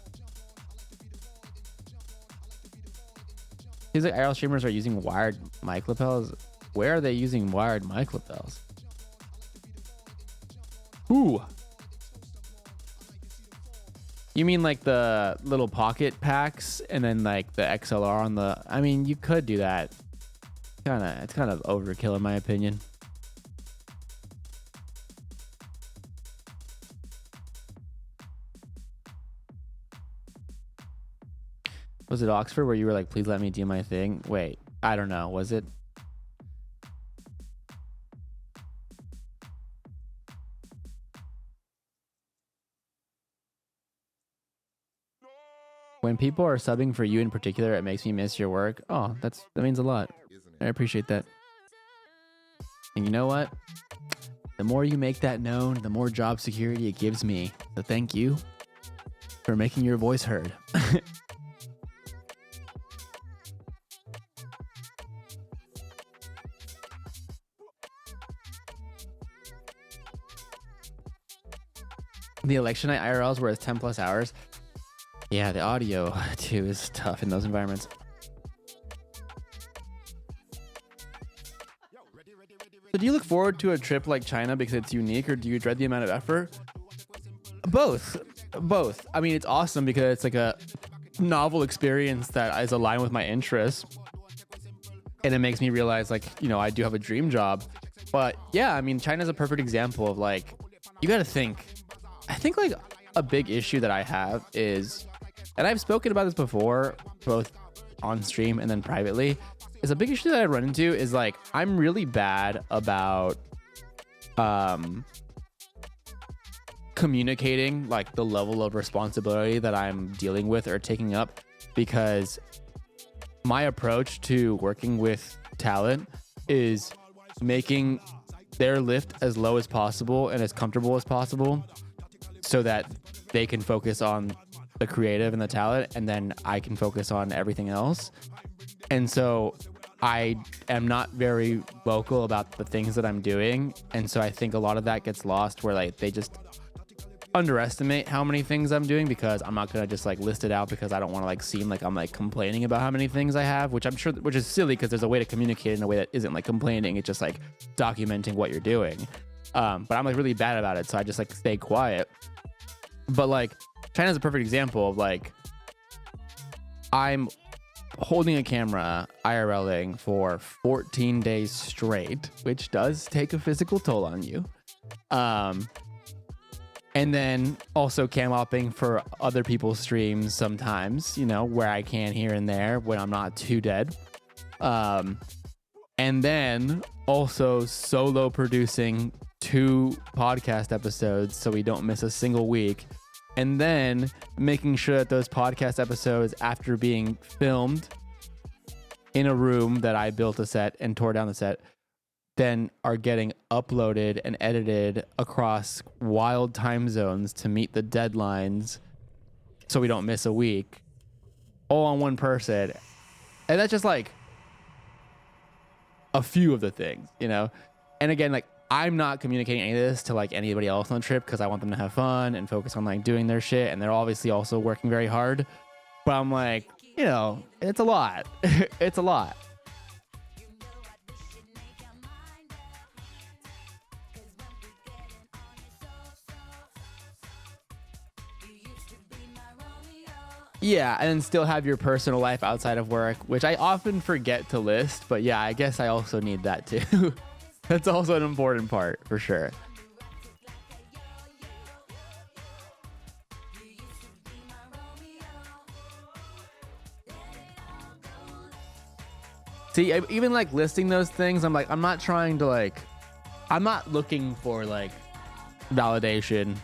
Seems like IRL streamers are using wired mic lapels. Where are they using wired mic lapels? Ooh. You mean like the little pocket packs and then like the XLR on the... I mean, you could do that. It's kind of overkill in my opinion. Was it Oxford where you were like, please let me do my thing? Wait, I don't know. Was it? When people are subbing for you in particular, it makes me miss your work. Oh, that means a lot. I appreciate that. And you know what? The more you make that known, the more job security it gives me. So thank you for making your voice heard. The election night IRLs were 10 plus hours. Yeah, the audio too is tough in those environments. So do you look forward to a trip like China because it's unique, or do you dread the amount of effort? Both. I mean, it's awesome because it's like a novel experience that is aligned with my interests. And it makes me realize, like, you know, I do have a dream job. But yeah, I mean, China's a perfect example of, like, you got to think. I think, like, a big issue that I have is, and I've spoken about this before, both on stream and then privately, is a big issue that I run into is, like, I'm really bad about communicating, like, the level of responsibility that I'm dealing with or taking up, because my approach to working with talent is making their lift as low as possible and as comfortable as possible so that they can focus on the creative and the talent, and then I can focus on everything else. And so I am not very vocal about the things that I'm doing, and so I think a lot of that gets lost, where, like, they just underestimate how many things I'm doing, because I'm not gonna just, like, list it out, because I don't want to, like, seem like I'm, like, complaining about how many things I have, which I'm sure, which is silly, because there's a way to communicate in a way that isn't, like, complaining. It's just, like, documenting what you're doing. But I'm, like, really bad about it, so I just, like, stay quiet. But, like, China's a perfect example of, like, I'm holding a camera IRLing for 14 days straight, which does take a physical toll on you. And then also cam opping for other people's streams sometimes, you know, where I can here and there when I'm not too dead. And then also solo producing 2 podcast episodes so we don't miss a single week. And then making sure that those podcast episodes, after being filmed in a room that I built a set and tore down the set, then are getting uploaded and edited across wild time zones to meet the deadlines so we don't miss a week, all on one person. And that's just, like, a few of the things, you know? And again, like, I'm not communicating any of this to, like, anybody else on the trip, because I want them to have fun and focus on, like, doing their shit, and they're obviously also working very hard. But I'm like, you know, it's a lot. It's a lot. Yeah, and then still have your personal life outside of work, which I often forget to list. But yeah, I guess I also need that too. That's also an important part, for sure. See, even, like, listing those things, I'm like, I'm not trying to, like, I'm not looking for, like, validation,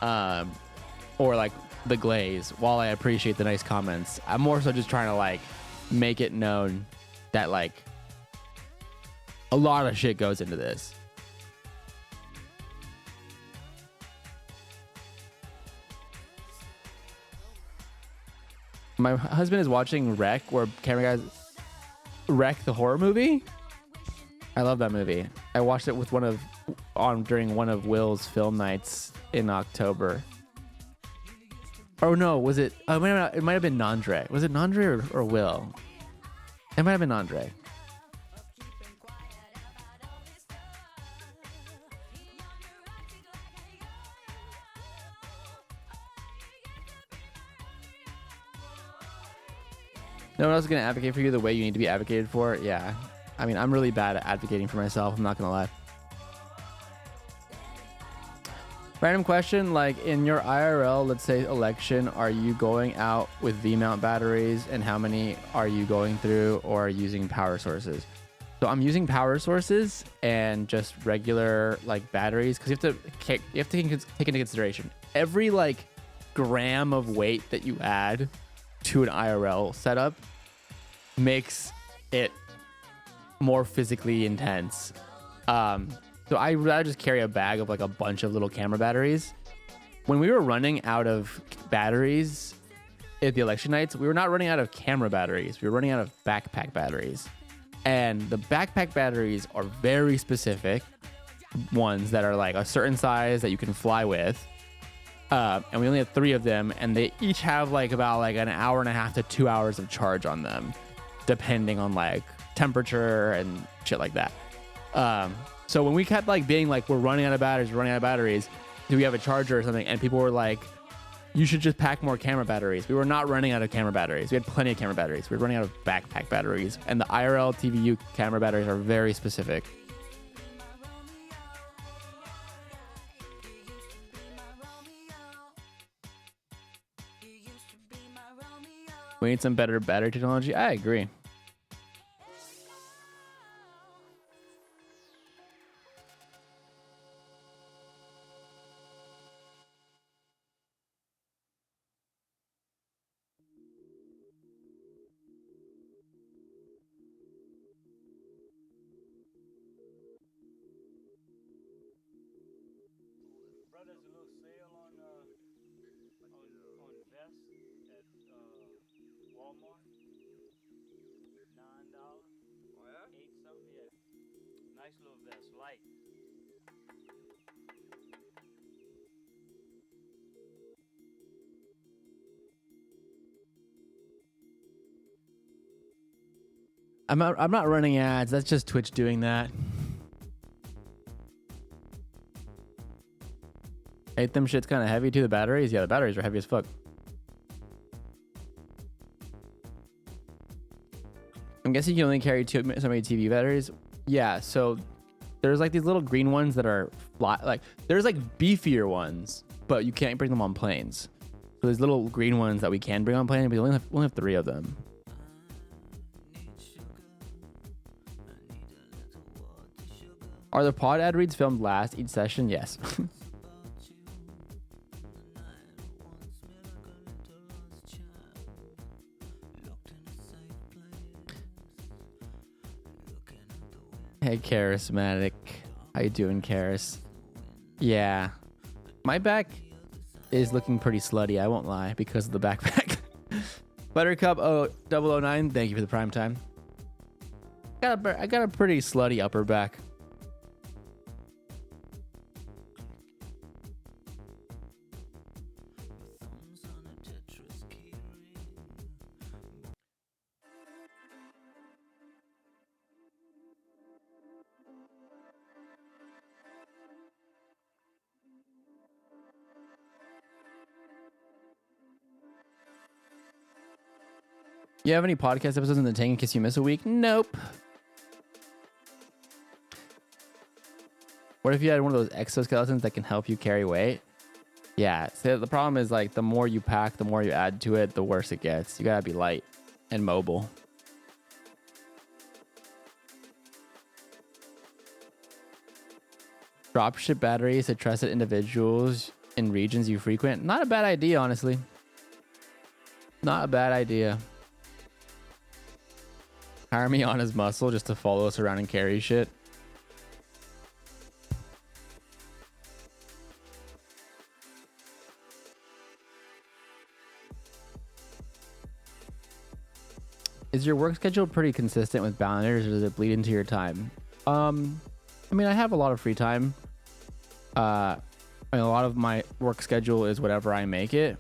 or, like, the glaze. While I appreciate the nice comments, I'm more so just trying to, like, make it known that, like, a lot of shit goes into this. My husband is watching Wreck, where camera guys Wreck, the horror movie. I love that movie. I watched it with during one of Will's film nights in October. Oh no, was it? It might have been Nandre. Was it Nandre or Will? It might have been Nandre. No one else is going to advocate for you the way you need to be advocated for. Yeah. I mean, I'm really bad at advocating for myself. I'm not going to lie. Random question, like, in your IRL, let's say election, are you going out with V-mount batteries, and how many are you going through, or using power sources? So I'm using power sources and just regular, like, batteries, because you have to take into consideration every, like, gram of weight that you add to an IRL setup makes it more physically intense. So I rather just carry a bag of, like, a bunch of little camera batteries. When we were running out of batteries at the election nights, we were not running out of camera batteries. We were running out of backpack batteries. And the backpack batteries are very specific ones that are, like, a certain size that you can fly with. And we only have 3 of them, and they each have, like, about, like, an hour and a half to 2 hours of charge on them, depending on, like, temperature and shit like that. So when we kept, like, being like, we're running out of batteries, do we have a charger or something? And people were like, you should just pack more camera batteries. We were not running out of camera batteries. We had plenty of camera batteries. We were running out of backpack batteries. And the IRL TVU camera batteries are very specific. We need some better battery technology. I agree. Bro, there's a little sale on vests at Walmart. $9. Oh yeah? 8 something, yeah. Nice little vest, light. I'm not running ads. That's just Twitch doing that. Hate them shit's kind of heavy too. The batteries, yeah, the batteries are heavy as fuck. I'm guessing you can only carry so many TV batteries. Yeah, so there's like these little green ones that are there's like beefier ones, but you can't bring them on planes. So there's little green ones that we can bring on planes, but we only have 3 of them. Are the pod ad reads filmed last each session? Yes. Hey, Charismatic. How you doing, Charis? Yeah. My back is looking pretty slutty, I won't lie, because of the backpack. Buttercup 009, thank you for the prime time. I got a pretty slutty upper back. You have any podcast episodes in the tank in case you miss a week? Nope. What if you had one of those exoskeletons that can help you carry weight? Yeah, so the problem is like the more you pack, the more you add to it, the worse it gets. You gotta be light and mobile. Dropship batteries to trusted individuals in regions you frequent. Not a bad idea, honestly. Not a bad idea. Hire me on his muscle just to follow us around and carry shit. Is your work schedule pretty consistent with boundaries, or does it bleed into your time? I mean, I have a lot of free time. I mean, a lot of my work schedule is whatever I make it.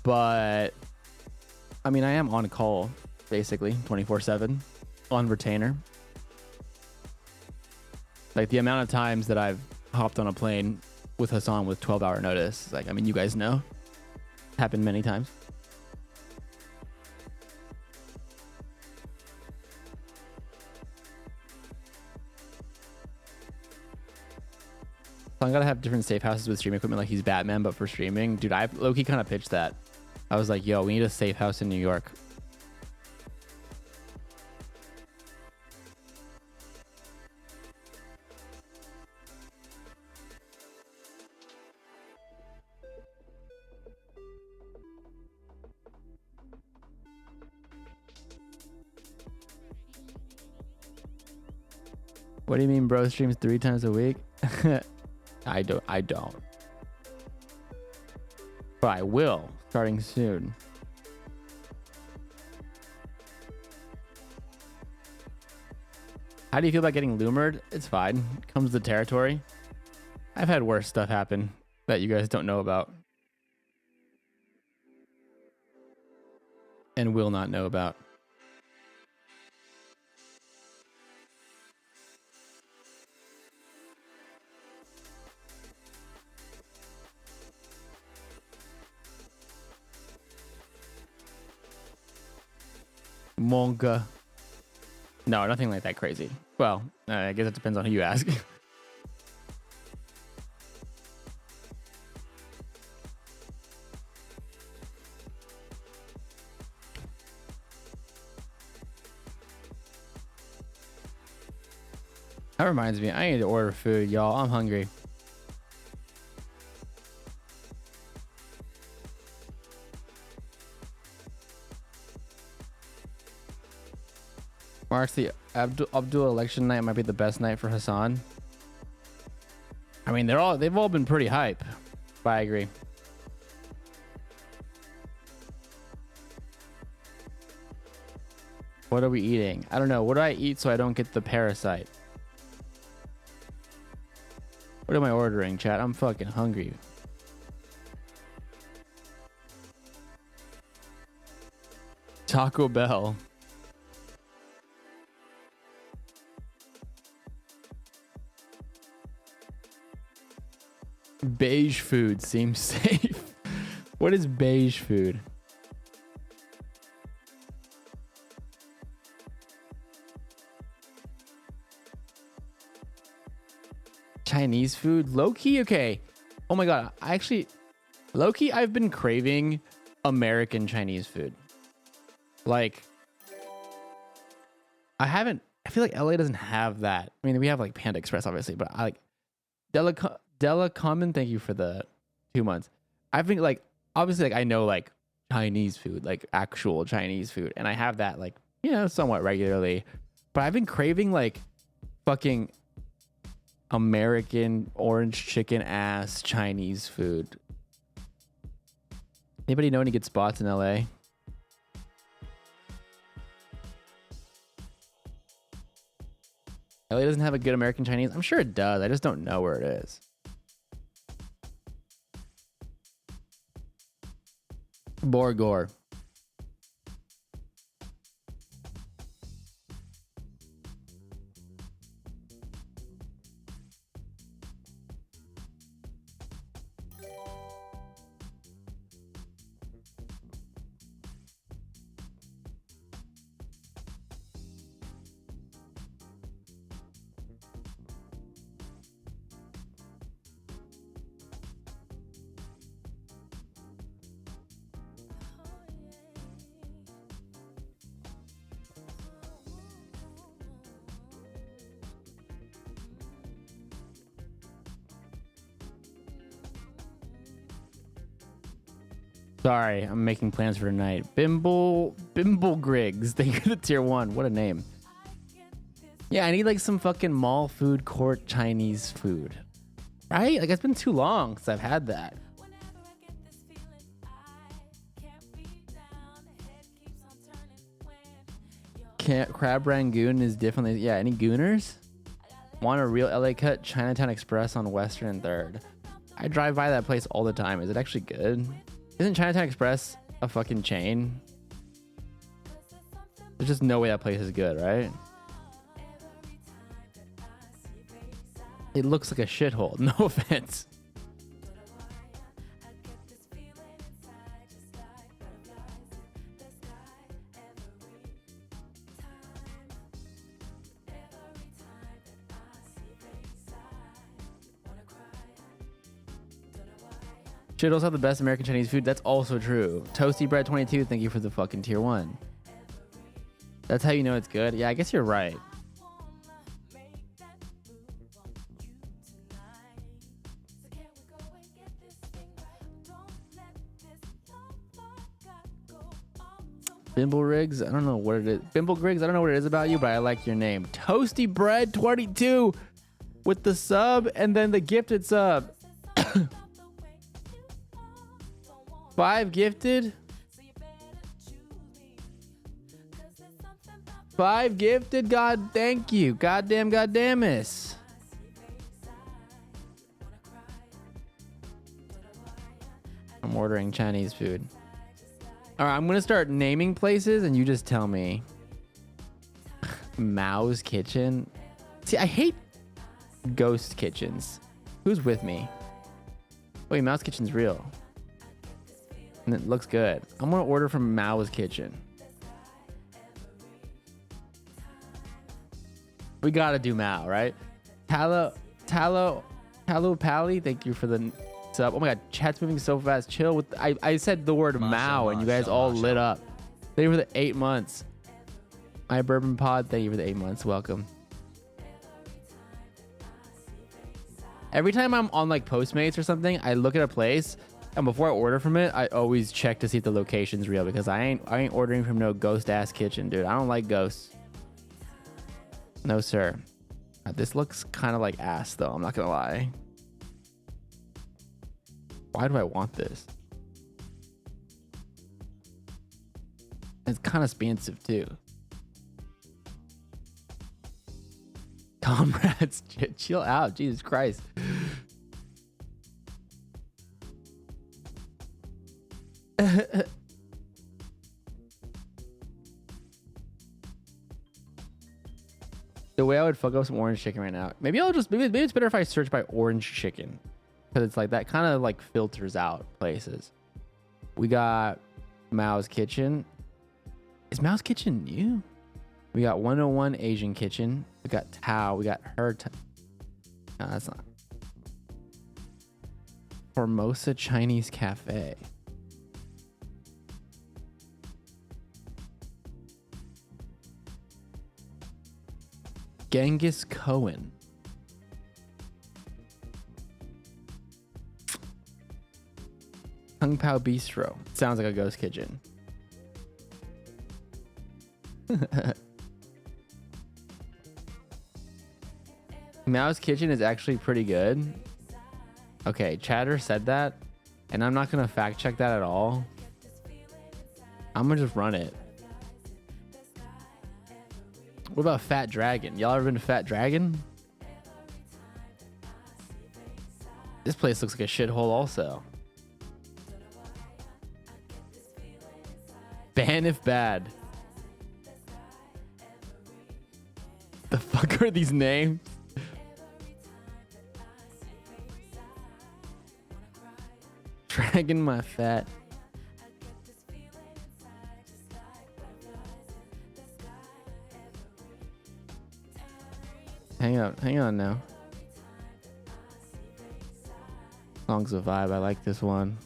But, I mean, I am on call, basically, 24/7 on retainer. Like, the amount of times that I've hopped on a plane with Hassan with 12-hour notice, like, I mean, you guys know. Happened many times. So I'm gonna have different safe houses with stream equipment, like he's Batman, but for streaming. Dude, I low-key kind of pitched that. I was like, yo, we need a safe house in New York. What do you mean, bro? Streams 3 times a week? I don't. But I will, starting soon. How do you feel about getting loomered? It's fine. Comes the territory. I've had worse stuff happen that you guys don't know about. And will not know about. Monka. No, nothing like that crazy. Well, I guess it depends on who you ask. That reminds me, I need to order food, y'all. I'm hungry. Marks, the Abdul election night might be the best night for Hassan. I mean, they've all been pretty hype, but I agree. What are we eating? I don't know. What do I eat so I don't get the parasite? What am I ordering, chat? I'm fucking hungry. Taco Bell. Beige food seems safe. What is beige food? Chinese food? Low-key? Okay. Oh my god. I actually... Low-key, I've been craving American Chinese food. Like... I feel like LA doesn't have that. I mean, we have like Panda Express, obviously, but I like... Della Common, thank you for the 2 months. I think like... Obviously, like I know like Chinese food, like actual Chinese food. And I have that like, you know, somewhat regularly. But I've been craving like fucking... American orange chicken ass Chinese food. Anybody know any good spots in LA? LA doesn't have a good American Chinese? I'm sure it does. I just don't know where it is. Borgore. Sorry, I'm making plans for tonight. Bimble Griggs. Thank you for the tier 1. What a name. Yeah, I need like some fucking mall food court Chinese food. Right? Like it's been too long since I've had that. Crab Rangoon is definitely... Yeah, any gooners? Want a real LA cut? Chinatown Express on Western and 3rd. I drive by that place all the time. Is it actually good? Isn't Chinatown Express a fucking chain? There's just no way that place is good, right? It looks like a shithole. No offense. Shitholes have the best American Chinese food. That's also true. Toasty Bread 22, thank you for the fucking tier 1. That's how you know it's good? Yeah, I guess you're right. Bimble Riggs, I don't know what it is. Bimble Griggs, I don't know what it is about you, but I like your name. Toasty Bread 22 with the sub and then the gifted sub. 5 gifted. 5 gifted. God, thank you. Goddamn it. I'm ordering Chinese food. All right, I'm gonna start naming places, and you just tell me. Mao's Kitchen. See, I hate ghost kitchens. Who's with me? Wait, Mao's Kitchen's real. And it looks good. I'm gonna order from Mao's Kitchen. We gotta do Mao, right? Tallow Pally, thank you for the sub. Oh my god, chat's moving so fast. Chill with I said the word Mao and you guys all lit up. Thank you for the 8 months. My Bourbon Pod, thank you for the 8 months. Welcome. Every time I'm on like Postmates or something, I look at a place and before I order from it, I always check to see if the location's real because I ain't ordering from no ghost ass kitchen, dude. I don't like ghosts. No, sir. This looks kind of like ass though, I'm not gonna lie. Why do I want this? It's kind of expensive too. Comrades, chill out. Jesus Christ. The way I would fuck up some orange chicken right now. Maybe it's better if I search by orange chicken. Because it's like that kind of like filters out places. We got Mao's Kitchen. Is Mao's Kitchen new? We got 101 Asian Kitchen. We got Tao. We got her. No, that's not. Formosa Chinese Cafe. Genghis Cohen. Kung Pao Bistro. Sounds like a ghost kitchen. Mao's Kitchen is actually pretty good. Okay, Chatter said that, and I'm not gonna fact check that at all. I'm gonna just run it. What about Fat Dragon? Y'all ever been to Fat Dragon? This place looks like a shithole also. Ban if bad. The fuck are these names? Dragging my fat. Hang on now. Song's a vibe. I like this one.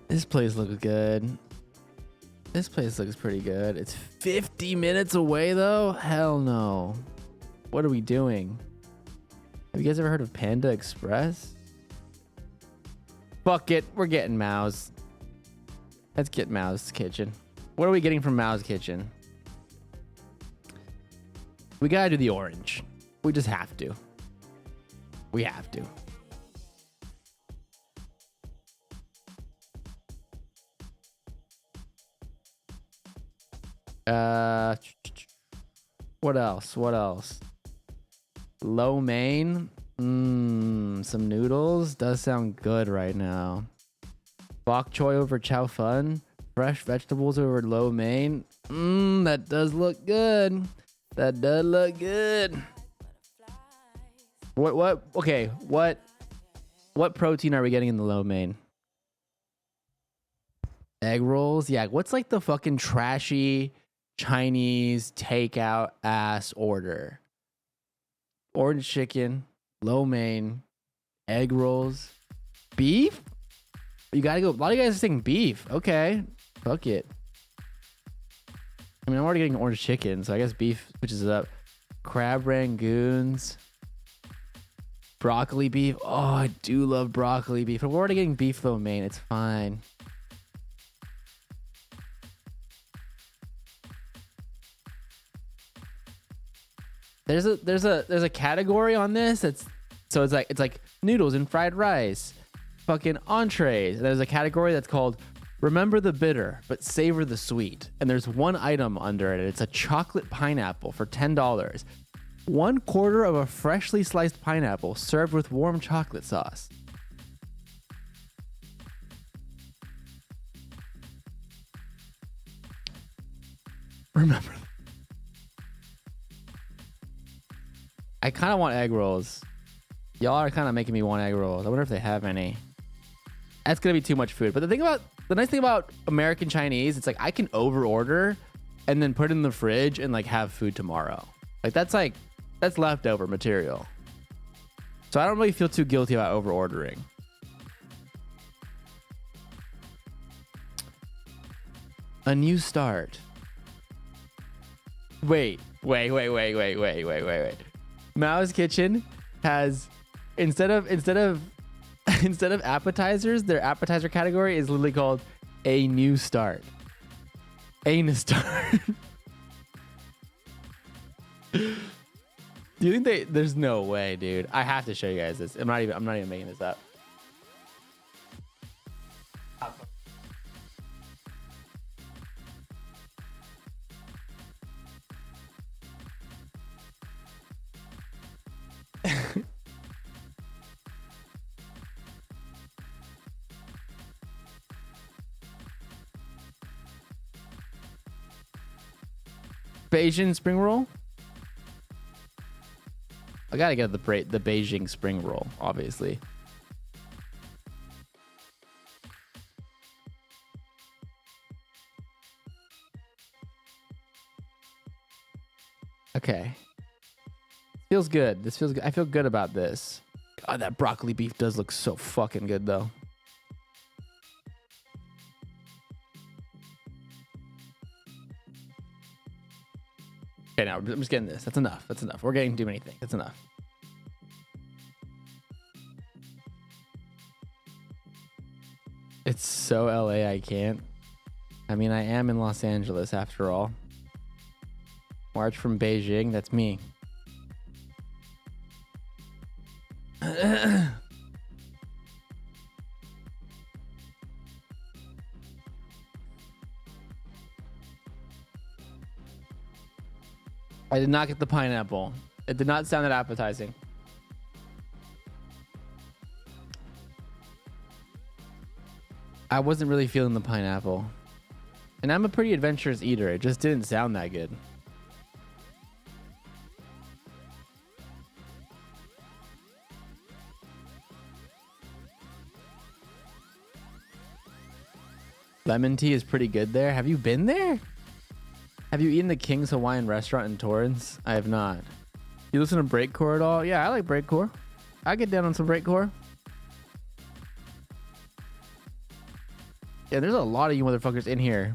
This place looks good. This place looks pretty good. It's 50 minutes away though? Hell no. What are we doing? Have you guys ever heard of Panda Express? Fuck it. We're getting Mao's. Let's get Mao's Kitchen. What are we getting from Mao's Kitchen? We gotta do the orange. We just have to. We have to. What else? What else? Lo mein. Some noodles. Does sound good right now. Bok choy over chow fun. Fresh vegetables over lo mein. That does look good. That does look good. What? Okay, what protein are we getting in the lo mein? Egg rolls? Yeah, what's like the fucking trashy Chinese takeout ass order? Orange chicken, lo mein, egg rolls, beef? You gotta go. A lot of you guys are saying beef. Okay, fuck it. I mean, I'm already getting orange chicken, so I guess beef switches it up. Crab rangoons, broccoli beef. Oh, I do love broccoli beef. But we're already getting beef lo mein. It's fine. There's a category on this that's so it's like noodles and fried rice, fucking entrees. There's a category that's called remember the bitter but savor the sweet, and there's one item under it. It's a chocolate pineapple for $10. 1/4 of a freshly sliced pineapple served with warm chocolate sauce. Remember. I kind of want egg rolls. Y'all are kind of making me want egg rolls. I wonder if they have any. That's gonna be too much food. But the nice thing about American Chinese, it's like I can over order and then put it in the fridge and like have food tomorrow. That's leftover material. So I don't really feel too guilty about over ordering. A new start. Wait. Mao's Kitchen has instead of appetizers, their appetizer category is literally called a new start. A new start. Do you think there's no way, dude? I have to show you guys this. I'm not even making this up. Beijing spring roll. I gotta get the Beijing spring roll, obviously. Okay. Feels good. This feels good. I feel good about this. God, that broccoli beef does look so fucking good, though. Okay, now I'm just getting this. That's enough. That's enough. We're getting too many things. That's enough. It's so LA, I can't. I mean, I am in Los Angeles after all. March from Beijing, that's me. I did not get the pineapple. It did not sound that appetizing. I wasn't really feeling the pineapple. And I'm a pretty adventurous eater. It just didn't sound that good. Lemon tea is pretty good there. Have you been there? Have you eaten the King's Hawaiian restaurant in Torrance? I have not. You listen to breakcore at all? Yeah, I like breakcore. I get down on some breakcore. Yeah, there's a lot of you motherfuckers in here.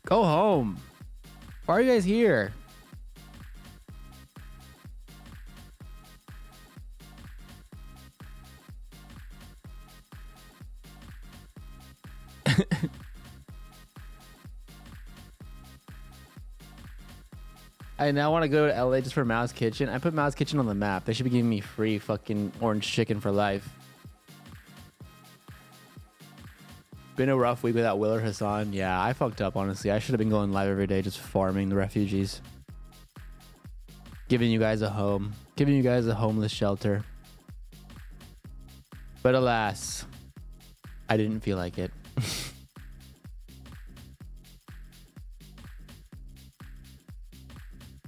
Go home. Why are you guys here? I now want to go to LA just for Mao's Kitchen. I put Mao's Kitchen on the map. They should be giving me free fucking orange chicken for life. Been a rough week without Will or Hassan. Yeah, I fucked up, honestly. I should have been going live every day just farming the refugees. Giving you guys a home. Giving you guys a homeless shelter. But alas, I didn't feel like it.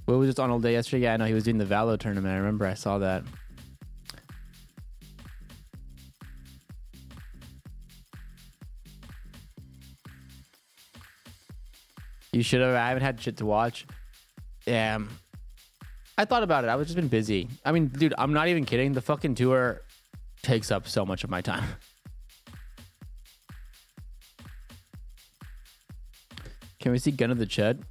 Will was just on all day yesterday. Yeah, I know he was doing the Valo tournament. I remember I saw that. You should have. I haven't had shit to watch. Yeah. I thought about it. I was just been busy. I mean, dude, I'm not even kidding. The fucking tour takes up so much of my time. Can we see Gun of the Chud?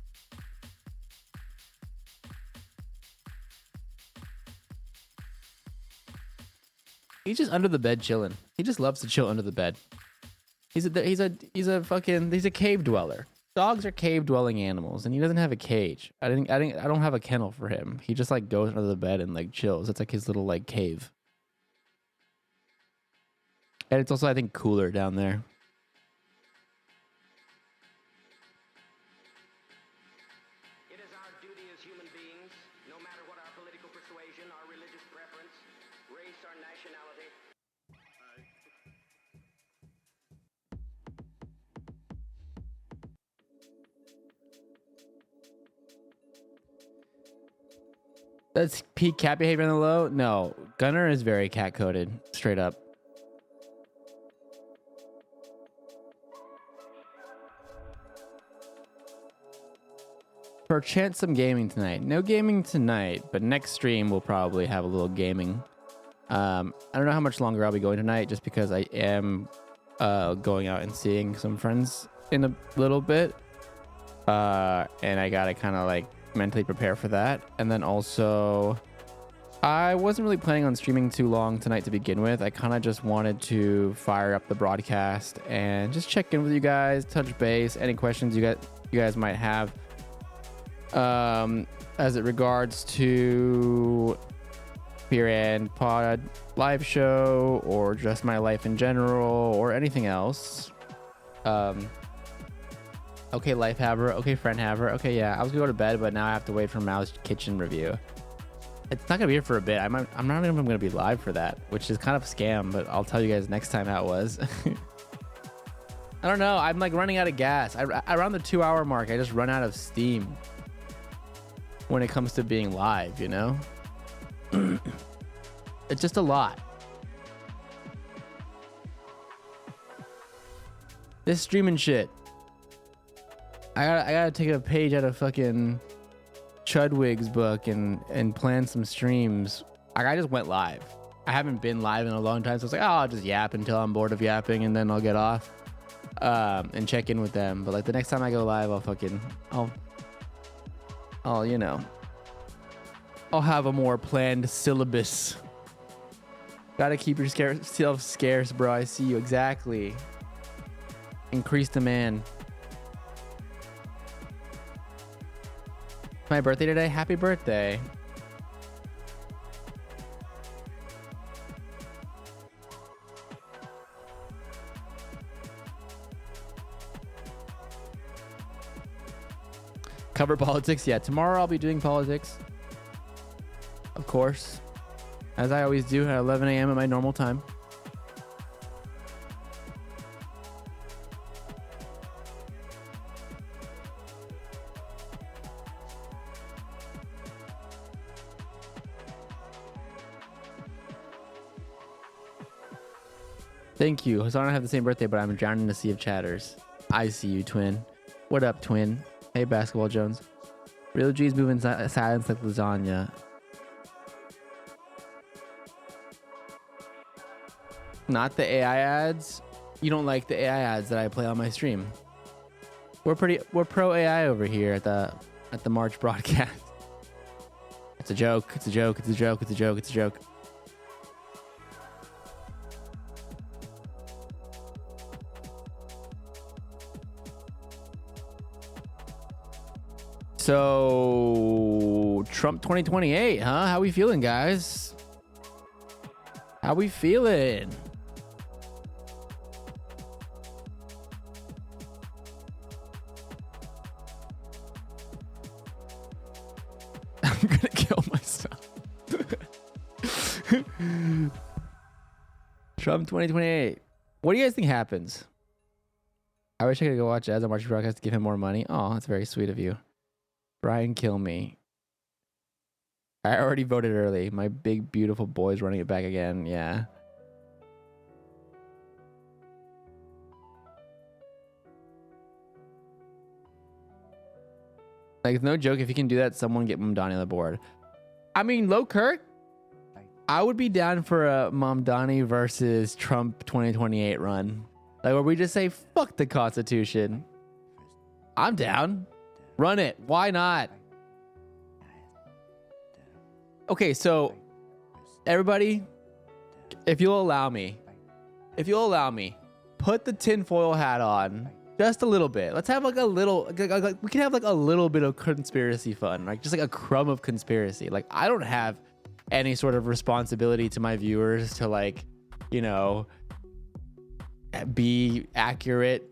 He's just under the bed chilling. He just loves to chill under the bed. He's a cave dweller. Dogs are cave dwelling animals, and he doesn't have a cage. I don't have a kennel for him. He just like goes under the bed and like chills. It's like his little like cave. And it's also, I think, cooler down there. It is our duty as human beings, no matter what our political persuasion, our religious preference, race, or nationality. That's peak cat behavior on the low. No, Gunner is very cat coded, straight up. Perchance some gaming tonight. No gaming tonight, but next stream we'll probably have a little gaming. I don't know how much longer I'll be going tonight, just because I am going out and seeing some friends in a little bit, and I gotta kind of like mentally prepare for that. And then also, I wasn't really planning on streaming too long tonight to begin with. I kind of just wanted to fire up the broadcast and just check in with you guys, touch base, any questions you guys might have. As it regards to Beer and Pod live show, or just my life in general, or anything else. Okay, life haver. Okay, friend haver. Okay, yeah, I was gonna go to bed, but now I have to wait for Mao's kitchen review. It's not gonna be here for a bit. I'm not even gonna be live for that, which is kind of a scam, but I'll tell you guys next time how it was. I don't know. I'm like running out of gas. Around the 2-hour mark, I just run out of steam when it comes to being live, you know? It's just a lot. This streaming shit. I gotta take a page out of fucking Chudwig's book and plan some streams. I just went live. I haven't been live in a long time, so I was like, oh, I'll just yap until I'm bored of yapping, and then I'll get off and check in with them. But like the next time I go live, I'll you know, I'll have a more planned syllabus. Gotta keep yourself scarce, bro. I see you. Exactly. Increase demand. My birthday today. Happy birthday. Cover politics. Yeah, tomorrow I'll be doing politics. Of course. As I always do at 11 a.m. at my normal time. Thank you. Hassan and I have the same birthday, but I'm drowning in a sea of chatters. I see you, twin. What up, twin? Hey, Basketball Jones. Real G's moving silence like lasagna. Not the AI ads. You don't like the AI ads that I play on my stream. We're pro AI over here at the March broadcast. It's a joke. It's a joke. It's a joke. It's a joke. It's a joke. So, Trump 2028, huh? How we feeling, guys? How we feeling? I'm gonna kill myself. Trump 2028. What do you guys think happens? I wish I could go watch ads on March broadcast to give him more money. Oh, that's very sweet of you. Brian, kill me. I already voted early. My big, beautiful boy's running it back again. Yeah. Like, no joke. If you can do that, someone get Mamdani on the board. I mean, Low Kirk, I would be down for a Mamdani versus Trump 2028 run. Like, where we just say, fuck the Constitution. I'm down. Run it. Why not? Okay, so everybody, if you'll allow me, put the tinfoil hat on just a little bit. Let's have like a little, we can have like a little bit of conspiracy fun, like just like a crumb of conspiracy. Like, I don't have any sort of responsibility to my viewers to, like, you know, be accurate,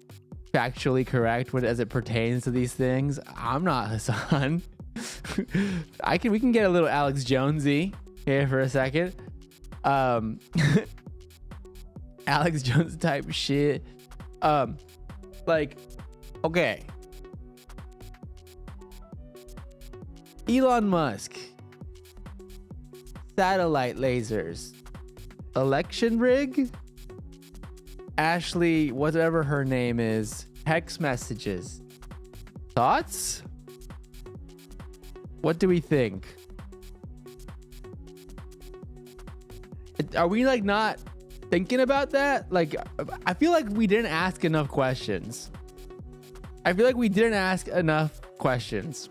factually correct as it pertains to these things. I'm not Hassan. We can get a little Alex Jonesy here for a second. Alex Jones type shit. Like, okay. Elon Musk satellite lasers. Election rig? Ashley, whatever her name is, text messages. Thoughts? What do we think? Are we like not thinking about that? Like, I feel like we didn't ask enough questions. I feel like we didn't ask enough questions.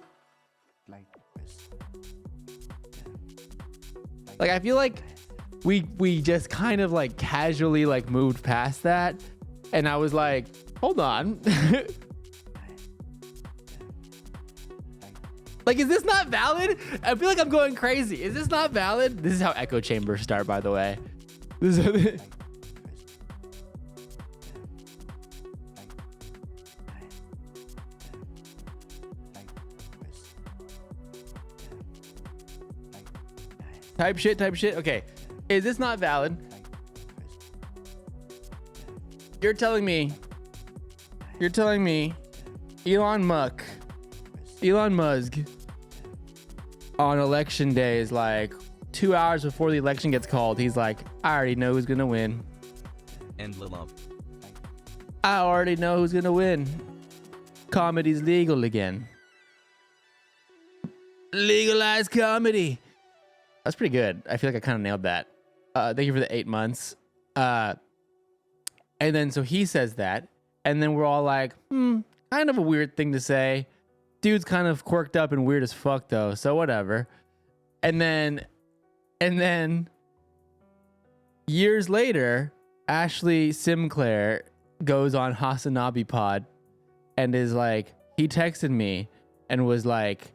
Like, I feel like we just kind of like casually like moved past that. And I was like, hold on. Like, is this not valid? I feel like I'm going crazy. Is this not valid? This is how echo chambers start, by the way. This is type shit. Okay. Is this not valid? You're telling me Elon Musk on election day is like 2 hours before the election gets called. He's like, I already know who's gonna win. And love. I already know who's gonna win. Comedy's legal again. Legalize comedy. That's pretty good. I feel like I kind of nailed that. Thank you for the 8 months. And then so he says that, and then we're all like, kind of a weird thing to say. Dude's kind of quirked up and weird as fuck though, so whatever. And then years later, Ashley Sinclair goes on Hasanabi Pod and is like, he texted me and was like,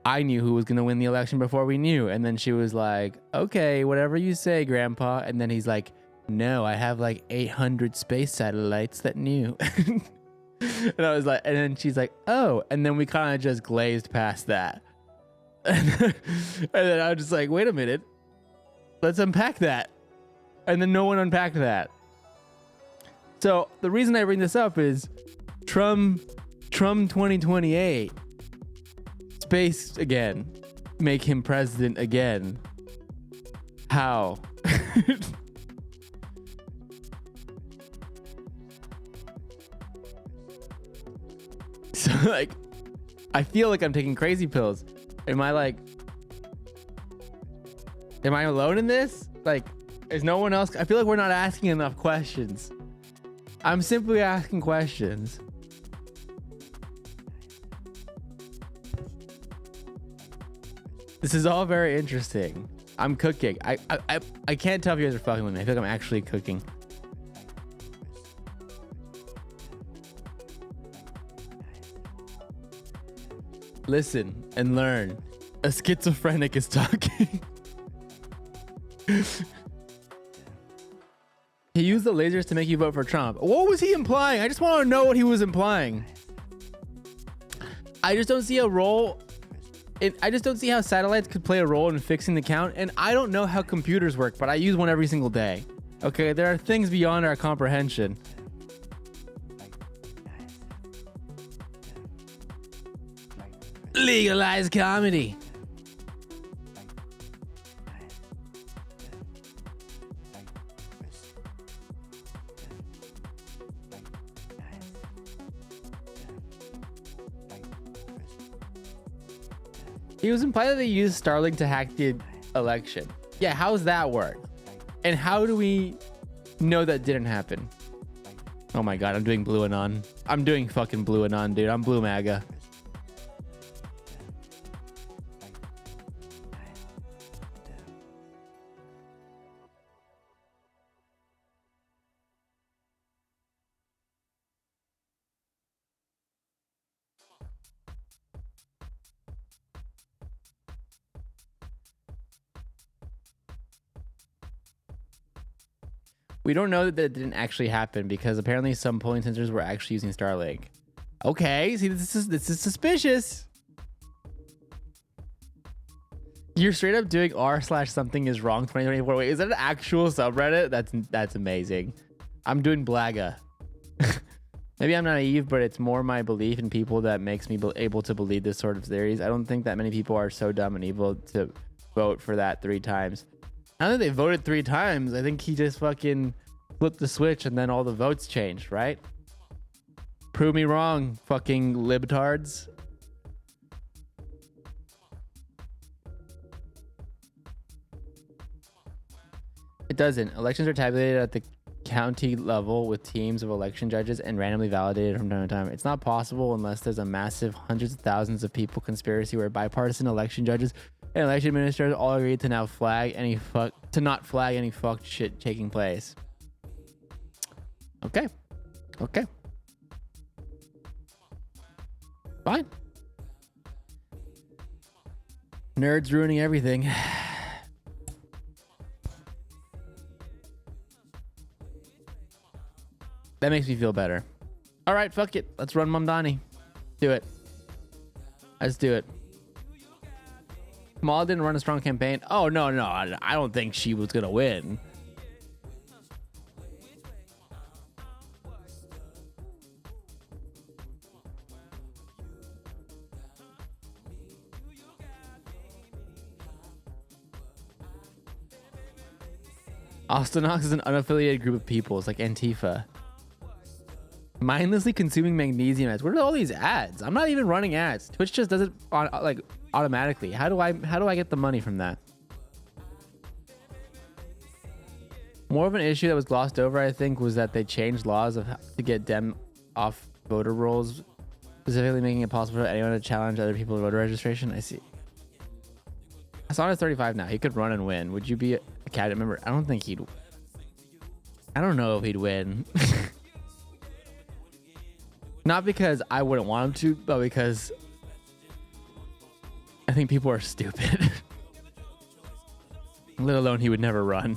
I knew who was going to win the election before we knew. And then she was like, okay, whatever you say, Grandpa. And then he's like, no, I have like 800 space satellites that knew. And I was like, and then she's like, oh. And then we kind of just glazed past that. And then I was just like, wait a minute. Let's unpack that. And then no one unpacked that. So the reason I bring this up is Trump 2028. Space again. Make him president again. How? So like, I feel like I'm taking crazy pills. Am I alone in this? Like, is no one else? I feel like we're not asking enough questions. I'm simply asking questions. This is all very interesting. I'm cooking. I can't tell if you guys are fucking with me. I feel like I'm actually cooking. Listen and learn. A schizophrenic is talking. He used the lasers to make you vote for Trump. What was he implying? I just want to know what he was implying. I just don't see a role. I just don't see how satellites could play a role in fixing the count. And I don't know how computers work, but I use one every single day. Okay, there are things beyond our comprehension. Legalize comedy. He was implying that they used Starlink to hack the election. Yeah, how does that work? And how do we know that didn't happen? Oh my god, I'm doing Blue Anon. I'm doing fucking Blue Anon, dude. I'm Blue MAGA. We don't know that it didn't actually happen because apparently some polling centers were actually using Starlink. Okay, see, this is suspicious. You're straight up doing r/something is wrong 2024. Wait, is that an actual subreddit? That's amazing. I'm doing Blaga. Maybe I'm naive, but it's more my belief in people that makes me able to believe this sort of theories. I don't think that many people are so dumb and evil to vote for that 3 times. I don't think they voted 3 times. I think he just fucking flipped the switch and then all the votes changed, right? Prove me wrong, fucking libtards. It doesn't. Elections are tabulated at the county level with teams of election judges and randomly validated from time to time. It's not possible unless there's a massive hundreds of thousands of people conspiracy where bipartisan election judges and election administrators all agree to not flag any fucked shit taking place. Okay. Okay. Fine. Nerds ruining everything. That makes me feel better. All right, fuck it. Let's run Mamdani. Do it. Let's do it. Kamala didn't run a strong campaign. Oh, no. I don't think she was going to win. Ostonox is an unaffiliated group of people. It's like Antifa. Mindlessly consuming magnesium ads. What are all these ads? I'm not even running ads. Twitch just does it like automatically. How do I get the money from that? More of an issue that was glossed over, I think, was that they changed laws of how to get Dem off voter rolls, specifically making it possible for anyone to challenge other people's voter registration. I see. Hassan is 35 now. He could run and win. Would you be a cabinet member? I don't think he'd. I don't know if he'd win. Not because I wouldn't want him to, but because I think people are stupid. Let alone he would never run.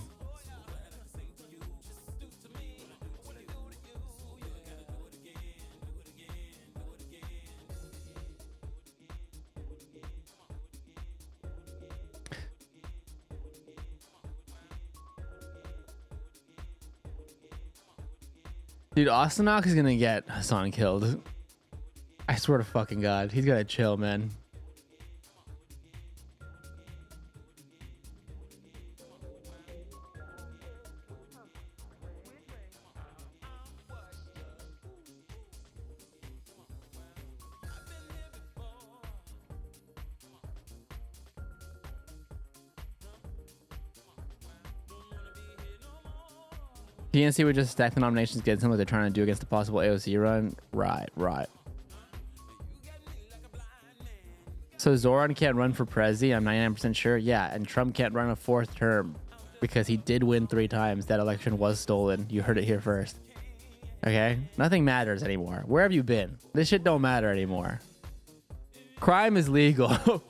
Dude, Ostonox is gonna get Hassan killed. I swear to fucking God. He's gotta chill, man. PNC would just stack the nominations against him like they're trying to do against the possible AOC run. Right. So Zoran can't run for prezi. I'm 99% sure. Yeah, and Trump can't run a 4th term because he did win 3 times. That election was stolen. You heard it here first. Okay? Nothing matters anymore. Where have you been? This shit don't matter anymore. Crime is legal.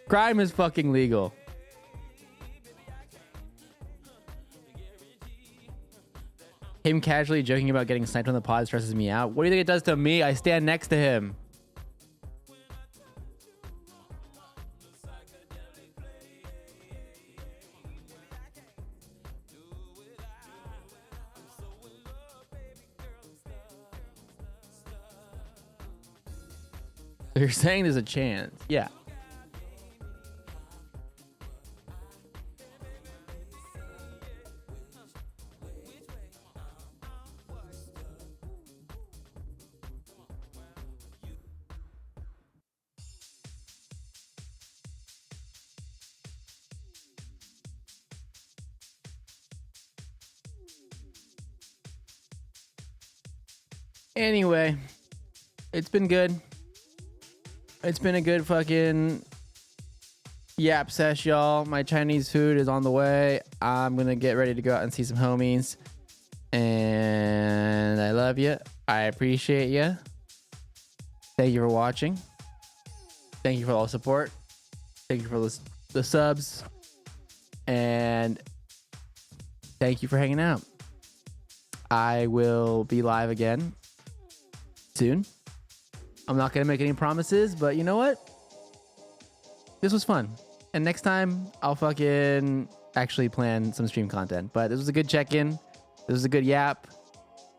Crime is fucking legal. Him casually joking about getting sniped on the pod stresses me out. What do you think it does to me? I stand next to him. So you're saying there's a chance? Yeah. Anyway, it's been good. It's been a good fucking yap sesh, y'all. My Chinese food is on the way. I'm gonna get ready to go out and see some homies. And I love you. I appreciate you. Thank you for watching. Thank you for all the support. Thank you for the subs. And thank you for hanging out. I will be live again soon. I'm not gonna make any promises, but you know what? This was fun. And next time I'll fucking actually plan some stream content. But this was a good check-in. This was a good yap.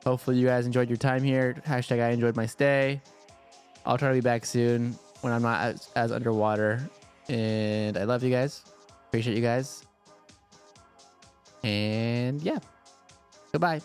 Hopefully you guys enjoyed your time here. Hashtag I enjoyed my stay. I'll try to be back soon when I'm not as underwater. And I love you guys. Appreciate you guys. And yeah, goodbye.